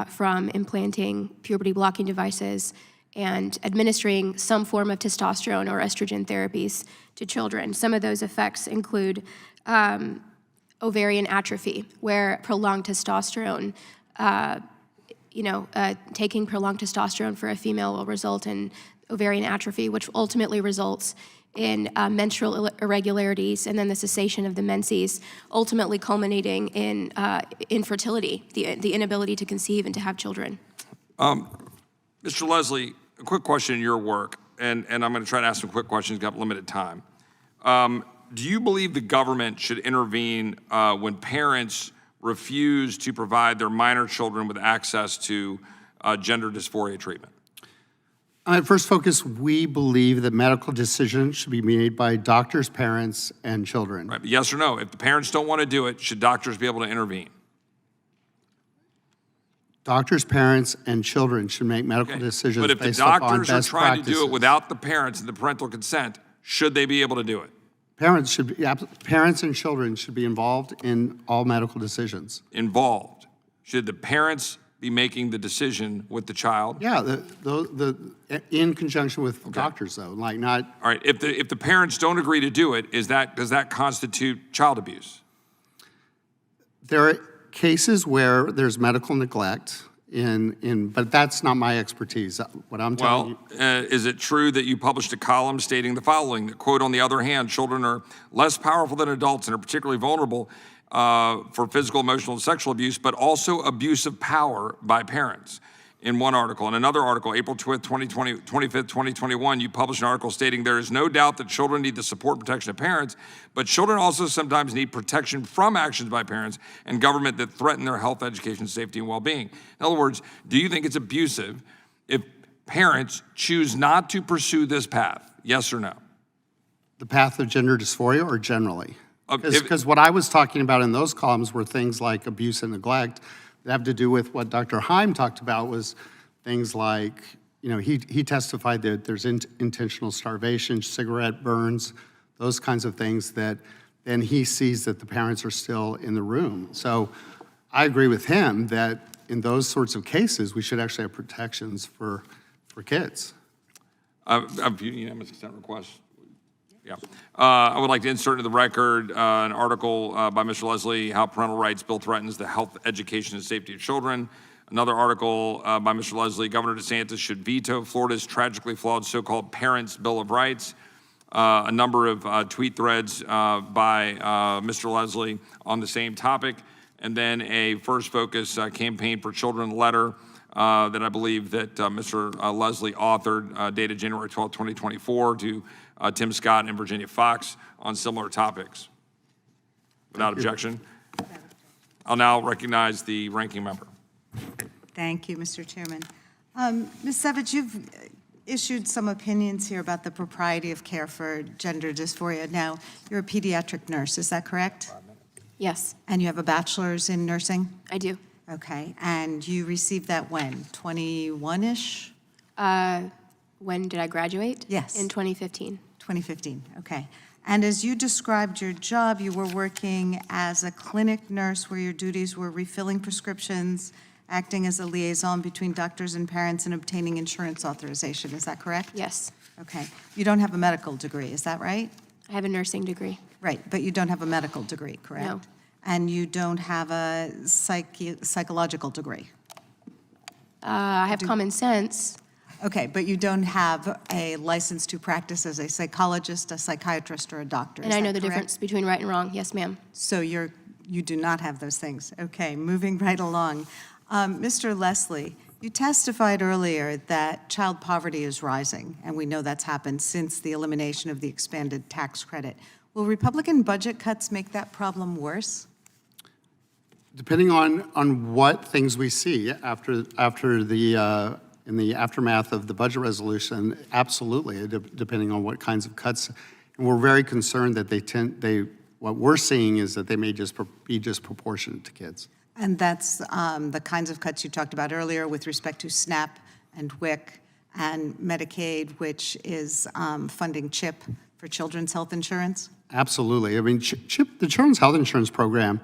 from implanting puberty-blocking devices and administering some form of testosterone or estrogen therapies to children. Some of those effects include ovarian atrophy, where prolonged testosterone, taking prolonged testosterone for a female will result in ovarian atrophy, which ultimately results in menstrual irregularities and then the cessation of the menses, ultimately culminating in infertility, the inability to conceive and to have children. Mr. Leslie, a quick question in your work, and I'm going to try to ask some quick questions, got limited time. Do you believe the government should intervene when parents refuse to provide their minor children with access to gender dysphoria treatment? First focus, we believe that medical decisions should be made by doctors, parents, and children. Right, but yes or no? If the parents don't want to do it, should doctors be able to intervene? Doctors, parents, and children should make medical decisions But if the based upon doctors are best trying practices. to do it without the parents and the parental consent, should they be able to do it? Parents and children should be involved in all medical decisions. Involved. Should the parents be making the decision with the child? Yeah, in conjunction with doctors, though, like not. All right, if the parents don't agree to do it, does that constitute child abuse? There are cases where there's medical neglect, but that's not my expertise. What I'm telling you. Is it true that you published a column stating the following, that, quote, "On the other hand, children are less powerful than adults and are particularly vulnerable for physical, emotional, and sexual abuse, but also abuse of power by parents," in one article. In another article, April 25th, 2021, you published an article stating there is no doubt that children need the support and protection of parents, but children also sometimes need protection from actions by parents and government that threaten their health, education, safety, and well-being. In other words, do you think it's abusive if parents choose not to pursue this path? Yes or no? The path of gender dysphoria or generally? Because what I was talking about in those columns were things like abuse and neglect that have to do with what Dr. Haim talked about, was things like, he testified that there's intentional starvation, cigarette burns, those kinds of things that then he sees that the parents are still in the room. So I agree with him that in those sorts of cases, we should actually have protections for kids. Unanimous consent request. Yeah. I would like to insert into the record an article by Mr. Leslie, How Parental Rights Bill Threatens the Health, Education, and Safety of Children. Another article by Mr. Leslie, Governor DeSantis should veto Florida's tragically flawed so-called Parents' Bill of Rights. A number of tweet threads by Mr. Leslie on the same topic. And then a First Focus Campaign for Children letter that I believe that Mr. Leslie authored, dated January 12, 2024, to Tim Scott and Virginia Fox on similar topics. Without objection, I'll now recognize the ranking member. Thank you, Mr. Chairman. Ms. Sivadge, you've issued some opinions here about the propriety of care for gender dysphoria. Now, you're a pediatric nurse, is that correct? Yes, And you have a bachelor's in nursing? I do. Okay, and you received that when, 21-ish? When did I graduate? Yes. In 2015. 2015, okay. And as you described your job, you were working as a clinic nurse where your duties were refilling prescriptions, acting as a liaison between doctors and parents, and obtaining insurance authorization. Is that correct? Yes. Okay. You don't have a medical degree, is that right? I have a nursing degree. Right, but you don't have a medical degree, correct? No. And you don't have a psychological degree? I have common sense. Okay, but you don't have a license to practice as a psychologist, a psychiatrist, or a doctor, And is I know that the correct? difference between right and wrong. Yes, ma'am. So you do not have those things. Okay, moving right along. Mr. Leslie, you testified earlier that child poverty is rising, and we know that's happened since the elimination of the expanded tax credit. Will Republican budget cuts make that problem worse? Depending on what things we see after the in the aftermath of the budget resolution, absolutely, depending on what kinds of cuts. And we're very concerned that what we're seeing is that they may just be disproportionate to kids. And that's the kinds of cuts you talked about earlier with respect to SNAP and WIC and Medicaid, which is funding CHIP for children's health insurance? Absolutely. I mean, CHIP, the Children's Health Insurance Program,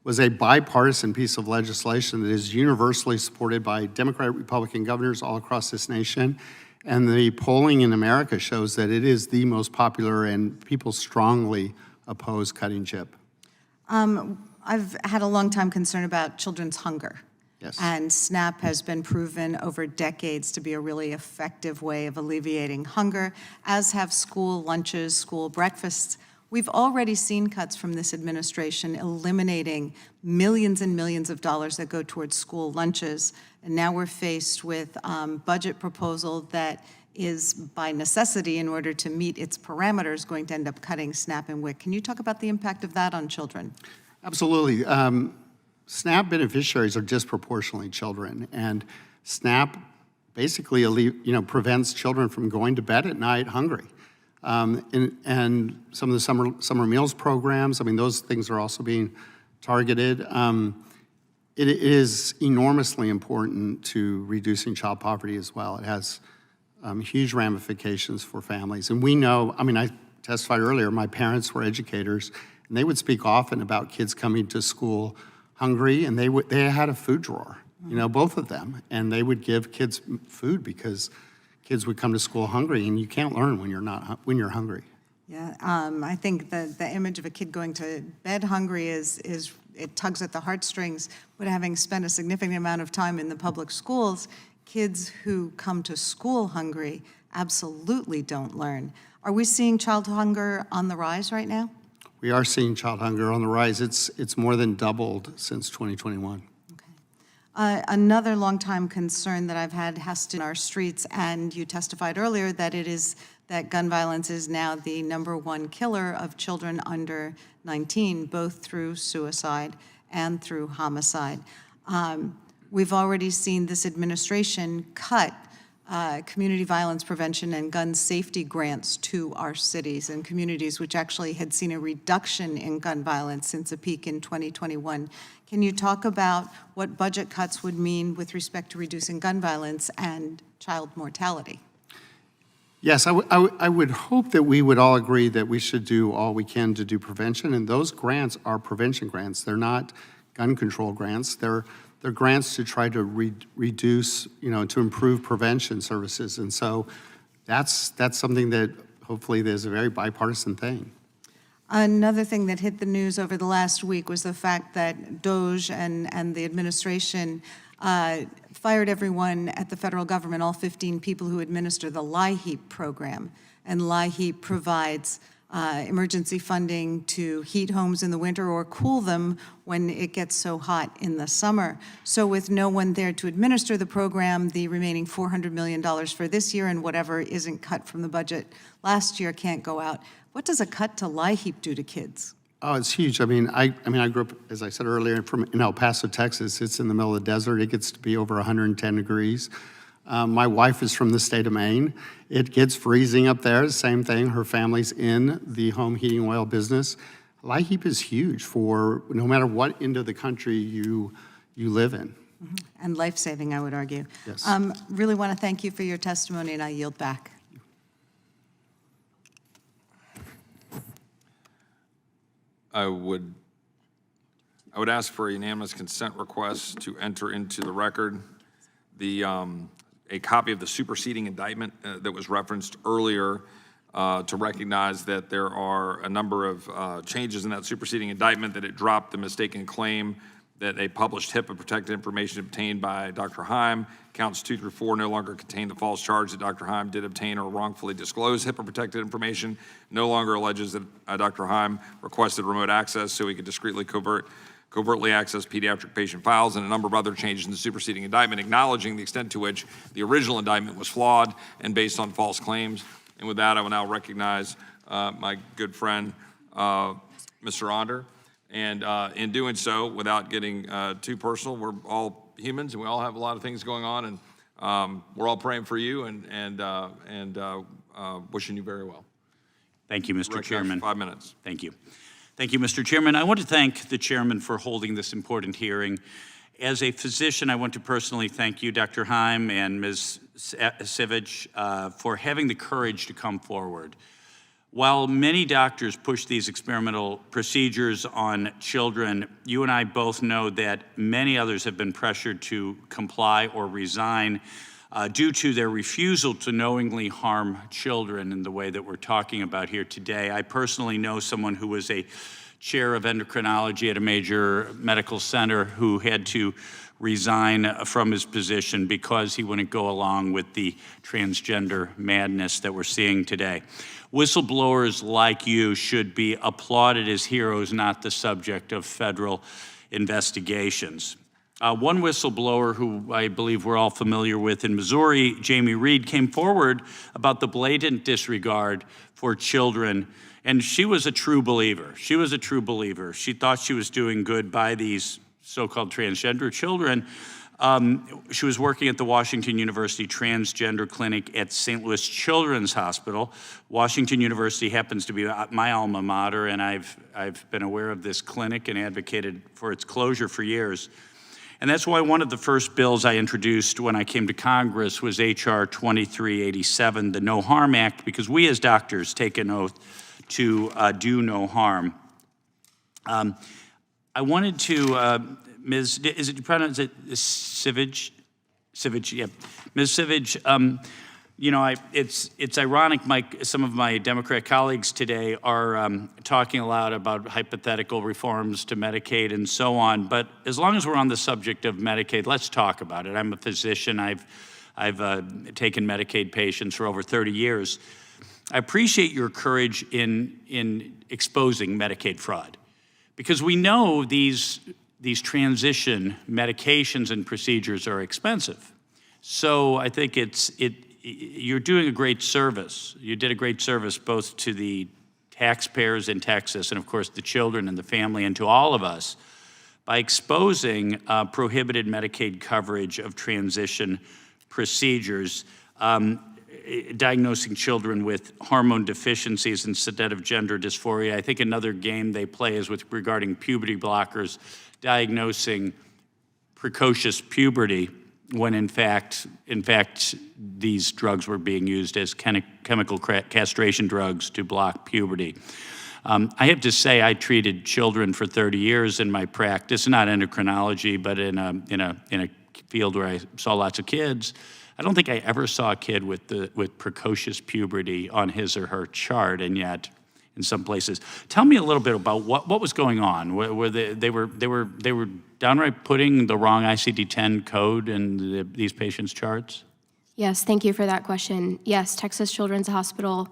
was a bipartisan piece of legislation that is universally supported by Democratic, Republican governors all across this nation. And the polling in America shows that it is the most popular, and people strongly oppose cutting CHIP. I've had a long time concern about children's hunger. Yes. And SNAP has been proven over decades to be a really effective way of alleviating hunger, as have school lunches, school breakfasts. We've already seen cuts from this administration eliminating millions and millions of dollars that go towards school lunches. And now we're faced with a budget proposal that is by necessity, in order to meet its parameters, going to end up cutting SNAP and WIC. Can you talk about the impact of that on children? Absolutely. SNAP beneficiaries are disproportionately children, and SNAP basically prevents children from going to bed at night hungry. And some of the summer meals programs, I mean, those things are also being targeted. It is enormously important to reducing child poverty as well. It has huge ramifications for families. And we know, I mean, I testified earlier, my parents were educators, and they would speak often about kids coming to school hungry, and they had a food drawer, both of them, and they would give kids food because kids would come to school hungry, and you can't learn when you're hungry. Yeah, I think the image of a kid going to bed hungry it tugs at the heartstrings. But having spent a significant amount of time in the public schools, kids who come to school hungry absolutely don't learn. Are we seeing child hunger on the rise right now? We are seeing child hunger on the rise. It's more than doubled since 2021. Another longtime concern that I've had has to do with our streets, and you testified earlier that gun violence is now the #1 killer of children under 19, both through suicide and through homicide. We've already seen this administration cut community violence prevention and gun safety grants to our cities and communities, which actually had seen a reduction in gun violence since a peak in 2021. Can you talk about what budget cuts would mean with respect to reducing gun violence and child mortality? Yes, I would hope that we would all agree that we should do all we can to do prevention, and those grants are prevention grants. They're not gun control grants. They're grants to try to reduce, to improve prevention services. And so that's something that hopefully there's a very bipartisan thing. Another thing that hit the news over the last week was the fact that DOGE and the administration fired everyone at the federal government, all 15 people who administer the LIHEAP program. And LIHEAP provides emergency funding to heat homes in the winter or cool them when it gets so hot in the summer. So with no one there to administer the program, the remaining $400 million for this year and whatever isn't cut from the budget last year can't go out. What does a cut to LIHEAP do to kids? Oh, it's huge. I grew up, as I said earlier, in El Paso, Texas. It's in the middle of the desert. It gets to be over 110 degrees. My wife is from the state of Maine. It gets freezing up there. Same thing. Her family's in the home heating oil business. LIHEAP is huge for no matter what end of the country you live in. Mm-hmm. And life-saving, I would argue. Yes. Really want to thank you for your testimony, and I yield back. I would ask for a unanimous consent request to enter into the record a copy of the superseding indictment that was referenced earlier to recognize that there are a number of changes in that superseding indictment, that it dropped the mistaken claim that a published HIPAA-protected information obtained by Dr. Haim. Counts 2 through 4 no longer contain the false charge that Dr. Haim did obtain or wrongfully disclose HIPAA-protected information. No longer alleges that Dr. Haim requested remote access so he could discreetly covertly access pediatric patient files, and a number of other changes in the superseding indictment, acknowledging the extent to which the original indictment was flawed and based on false claims. And with that, I will now recognize my good friend, Mr. Onder. And in doing so, without getting too personal, we're all humans and we all have a lot of things going on, and we're all praying for you and wishing you very well. Thank you, Mr. Chairman. 5 minutes. Thank you. Thank you, Mr. Chairman. I want to thank the chairman for holding this important hearing. As a physician, I want to personally thank you, Dr. Haim and Ms. Sivadge, for having the courage to come forward. While many doctors push these experimental procedures on children, you and I both know that many others have been pressured to comply or resign due to their refusal to knowingly harm children in the way that we're talking about here today. I personally know someone who was a chair of endocrinology at a major medical center who had to resign from his position because he wouldn't go along with the transgender madness that we're seeing today. Whistleblowers like you should be applauded as heroes, not the subject of federal investigations. One whistleblower who I believe we're all familiar with in Missouri, Jamie Reed, came forward about the blatant disregard for children, and she was a true believer. She was a true believer. She thought she was doing good by these so-called transgender children. She was working at the Washington University Transgender Clinic at St. Louis Children's Hospital. Washington University happens to be my alma mater, and I've been aware of this clinic and advocated for its closure for years. And that's why one of the first bills I introduced when I came to Congress was H.R. 2387, the No Harm Act, because we as doctors take an oath to do no harm. I wanted to, Ms. Sivadge? Sivadge, yeah. Ms. Sivadge, you know, it's ironic, some of my Democrat colleagues today are talking a lot about hypothetical reforms to Medicaid and so on, but as long as we're on the subject of Medicaid, let's talk about it. I'm a physician. I've taken Medicaid patients for over 30 years. I appreciate your courage in exposing Medicaid fraud, because we know these transition medications and procedures are expensive. So I think you're doing a great service. You did a great service both to the taxpayers in Texas and, of course, the children and the family and to all of us by exposing prohibited Medicaid coverage of transition procedures. diagnosing children with hormone deficiencies instead of gender dysphoria. I think another game they play is with regarding puberty blockers, diagnosing precocious puberty when in fact these drugs were being used as chemical castration drugs to block puberty. I have to say, I treated children for 30 years in my practice, not endocrinology, but in a field where I saw lots of kids. I don't think I ever saw a kid with precocious puberty on his or her chart, and yet in some places. Tell me a little bit about what was going on. Were they were downright putting the wrong ICD-10 code in these patients' charts? Yes, thank you for that question. Yes, Texas Children's Hospital,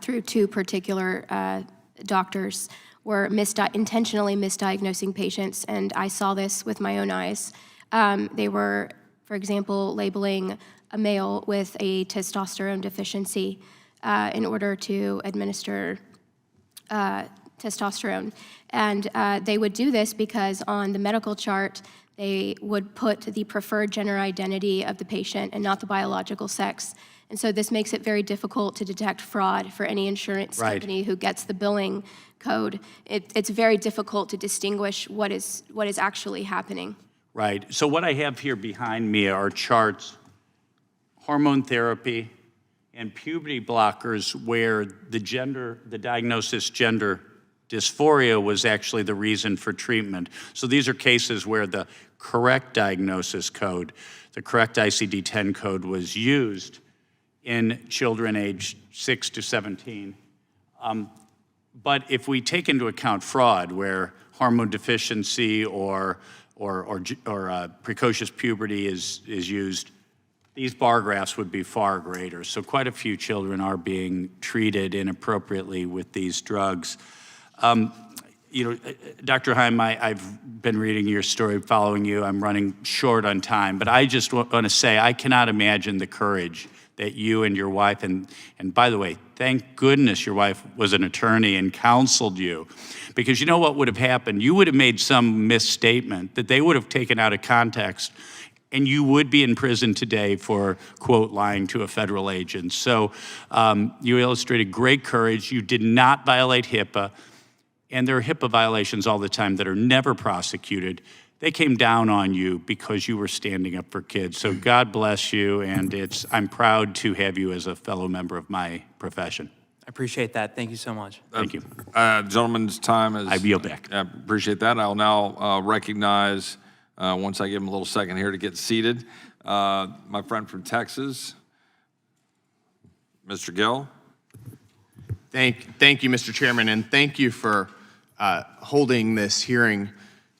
through two particular doctors, were intentionally misdiagnosing patients, and I saw this with my own eyes. They were, for example, labeling a male with a testosterone deficiency in order to administer testosterone. And they would do this because on the medical chart, they would put the preferred gender identity of the patient and not the biological sex. And so this makes it very difficult to detect fraud for any insurance company who gets the billing code. It's very difficult to distinguish what is actually happening. Right. So what I have here behind me are charts, hormone therapy, and puberty blockers where the diagnosis gender dysphoria was actually the reason for treatment. So these are cases where the correct diagnosis code, the correct ICD-10 code was used in children aged 6 to 17. But if we take into account fraud, where hormone deficiency or precocious puberty is used, these bar graphs would be far greater. So quite a few children are being treated inappropriately with these drugs. Dr. Haim, I've been reading your story, following you. I'm running short on time, but I just want to say I cannot imagine the courage that you and your wife, and by the way, thank goodness your wife was an attorney and counseled you, because you know what would have happened? You would have made some misstatement that they would have taken out of context, and you would be in prison today for, quote, lying to a federal agent. So you illustrated great courage. You did not violate HIPAA, and there are HIPAA violations all the time that are never prosecuted. They came down on you because you were standing up for kids. So God bless you, and I'm proud to have you as a fellow member of my profession. I appreciate that. Thank you so much. Thank you. Gentleman's time is... I yield back. I appreciate that. I'll now recognize, once I give him a little second here to get seated, my friend from Texas, Mr. Gill. Thank you, Mr. Chairman, and thank you for holding this hearing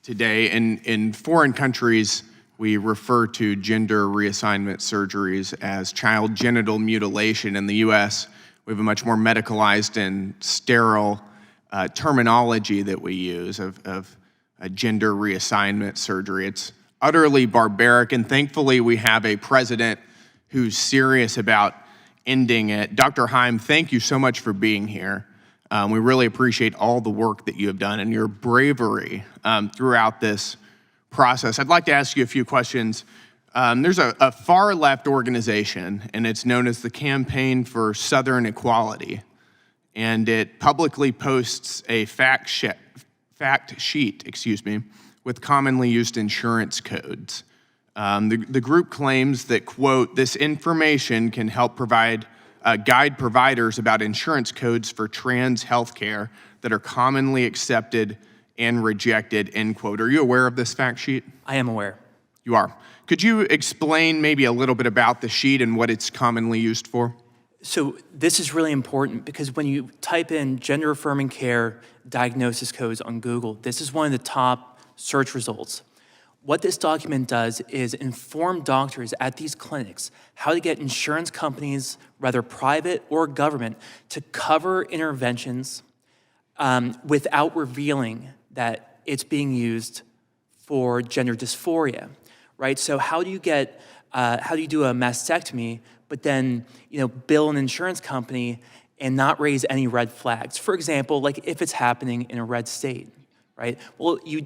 today. In foreign countries, we refer to gender reassignment surgeries as child genital mutilation. In the U.S., we have a much more medicalized and sterile terminology that we use of a gender reassignment surgery. It's utterly barbaric, and thankfully we have a president who's serious about ending it. Dr. Haim, thank you so much for being here. We really appreciate all the work that you have done and your bravery throughout this process. I'd like to ask you a few questions. There's a far-left organization, and it's known as the Campaign for Southern Equality, and it publicly posts a fact sheet, with commonly used insurance codes. The group claims that, quote, this information can help guide providers about insurance codes for trans healthcare that are commonly accepted and rejected, end quote. Are you aware of this fact sheet? I am aware. You are. Could you explain maybe a little bit about the sheet and what it's commonly used for? So this is really important because when you type in gender-affirming care diagnosis codes on Google, this is one of the top search results. What this document does is inform doctors at these clinics how to get insurance companies, whether private or government, to cover interventions without revealing that it's being used for gender dysphoria, right? So how do you do a mastectomy, but then bill an insurance company and not raise any red flags? For example, like if it's happening in a red state. Right? Well, you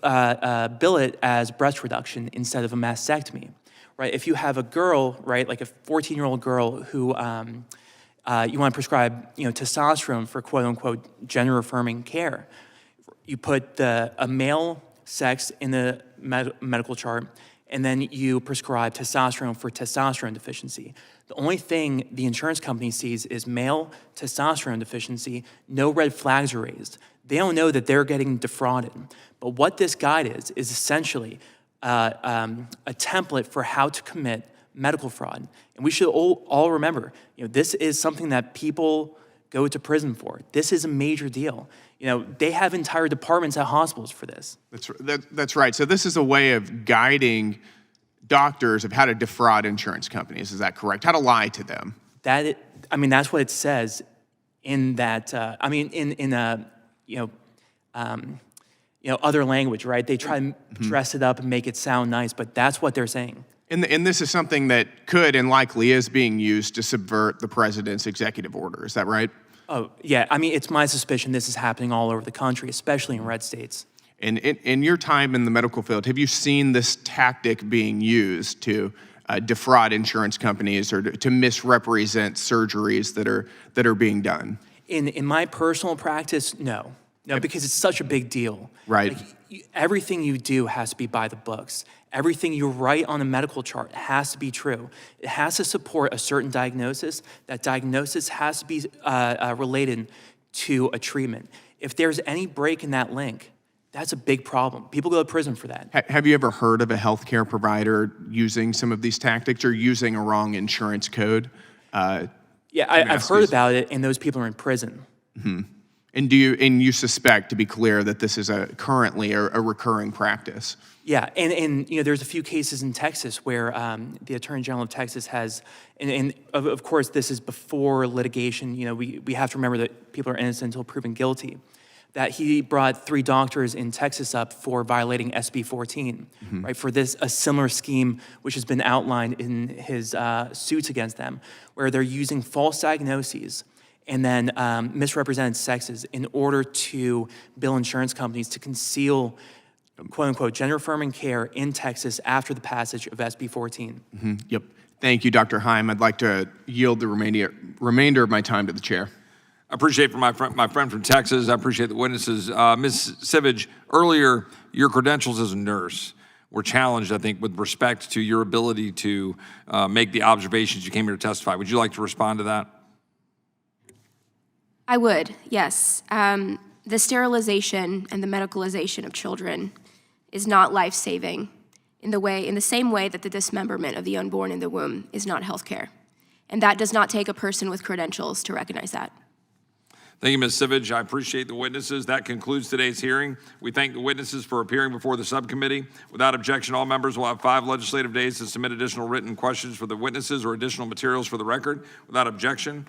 bill it as breast reduction instead of a mastectomy, right? If you have a girl, right, like a 14-year-old girl who you want to prescribe, testosterone for quote-unquote gender-affirming care, you put a male sex in the medical chart, and then you prescribe testosterone for testosterone deficiency. The only thing the insurance company sees is male testosterone deficiency, no red flags are raised. They don't know that they're getting defrauded. But what this guide is essentially a template for how to commit medical fraud. And we should all remember, this is something that people go to prison for. This is a major deal. They have entire departments at hospitals for this. That's right. So this is a way of guiding doctors of how to defraud insurance companies. Is that correct? How to lie to them? That's what it says in that. Other language, right? They try to dress it up and make it sound nice, but that's what they're saying. And this is something that could and likely is being used to subvert the president's executive order. Is that right? Oh, yeah. It's my suspicion this is happening all over the country, especially in red states. And in your time in the medical field, have you seen this tactic being used to defraud insurance companies or to misrepresent surgeries that are being done? In my personal practice, no. No, because it's such a big deal. Right. Everything you do has to be by the books. Everything you write on a medical chart has to be true. It has to support a certain diagnosis. That diagnosis has to be related to a treatment. If there's any break in that link, that's a big problem. People go to prison for that. Have you ever heard of a healthcare provider using some of these tactics or using a wrong insurance code? Yeah, I've heard about it, and those people are in prison. Mm-hmm. And you suspect, to be clear, that this is currently a recurring practice? Yeah, and there's a few cases in Texas where the Attorney General of Texas has, and of course this is before litigation. We have to remember that people are innocent until proven guilty. That he brought 3 doctors in Texas up for violating SB 14, right? For a similar scheme which has been outlined in his suits against them, where they're using false diagnoses and then misrepresented sexes in order to bill insurance companies to conceal, quote-unquote, gender-affirming care in Texas after the passage of SB 14. Mm-hmm. Yep. Thank you, Dr. Haim. I'd like to yield the remainder of my time to the chair. I appreciate my friend from Texas. I appreciate the witnesses. Ms. Sivadge, earlier, your credentials as a nurse were challenged, I think, with respect to your ability to make the observations you came here to testify. Would you like to respond to that? I would, yes. The sterilization and the medicalization of children is not life-saving in the same way that the dismemberment of the unborn in the womb is not health care. And that does not take a person with credentials to recognize that. Thank you, Ms. Sivadge. I appreciate the witnesses. That concludes today's hearing. We thank the witnesses for appearing before the subcommittee. Without objection, all members will have 5 legislative days to submit additional written questions for the witnesses or additional materials for the record. Without objection,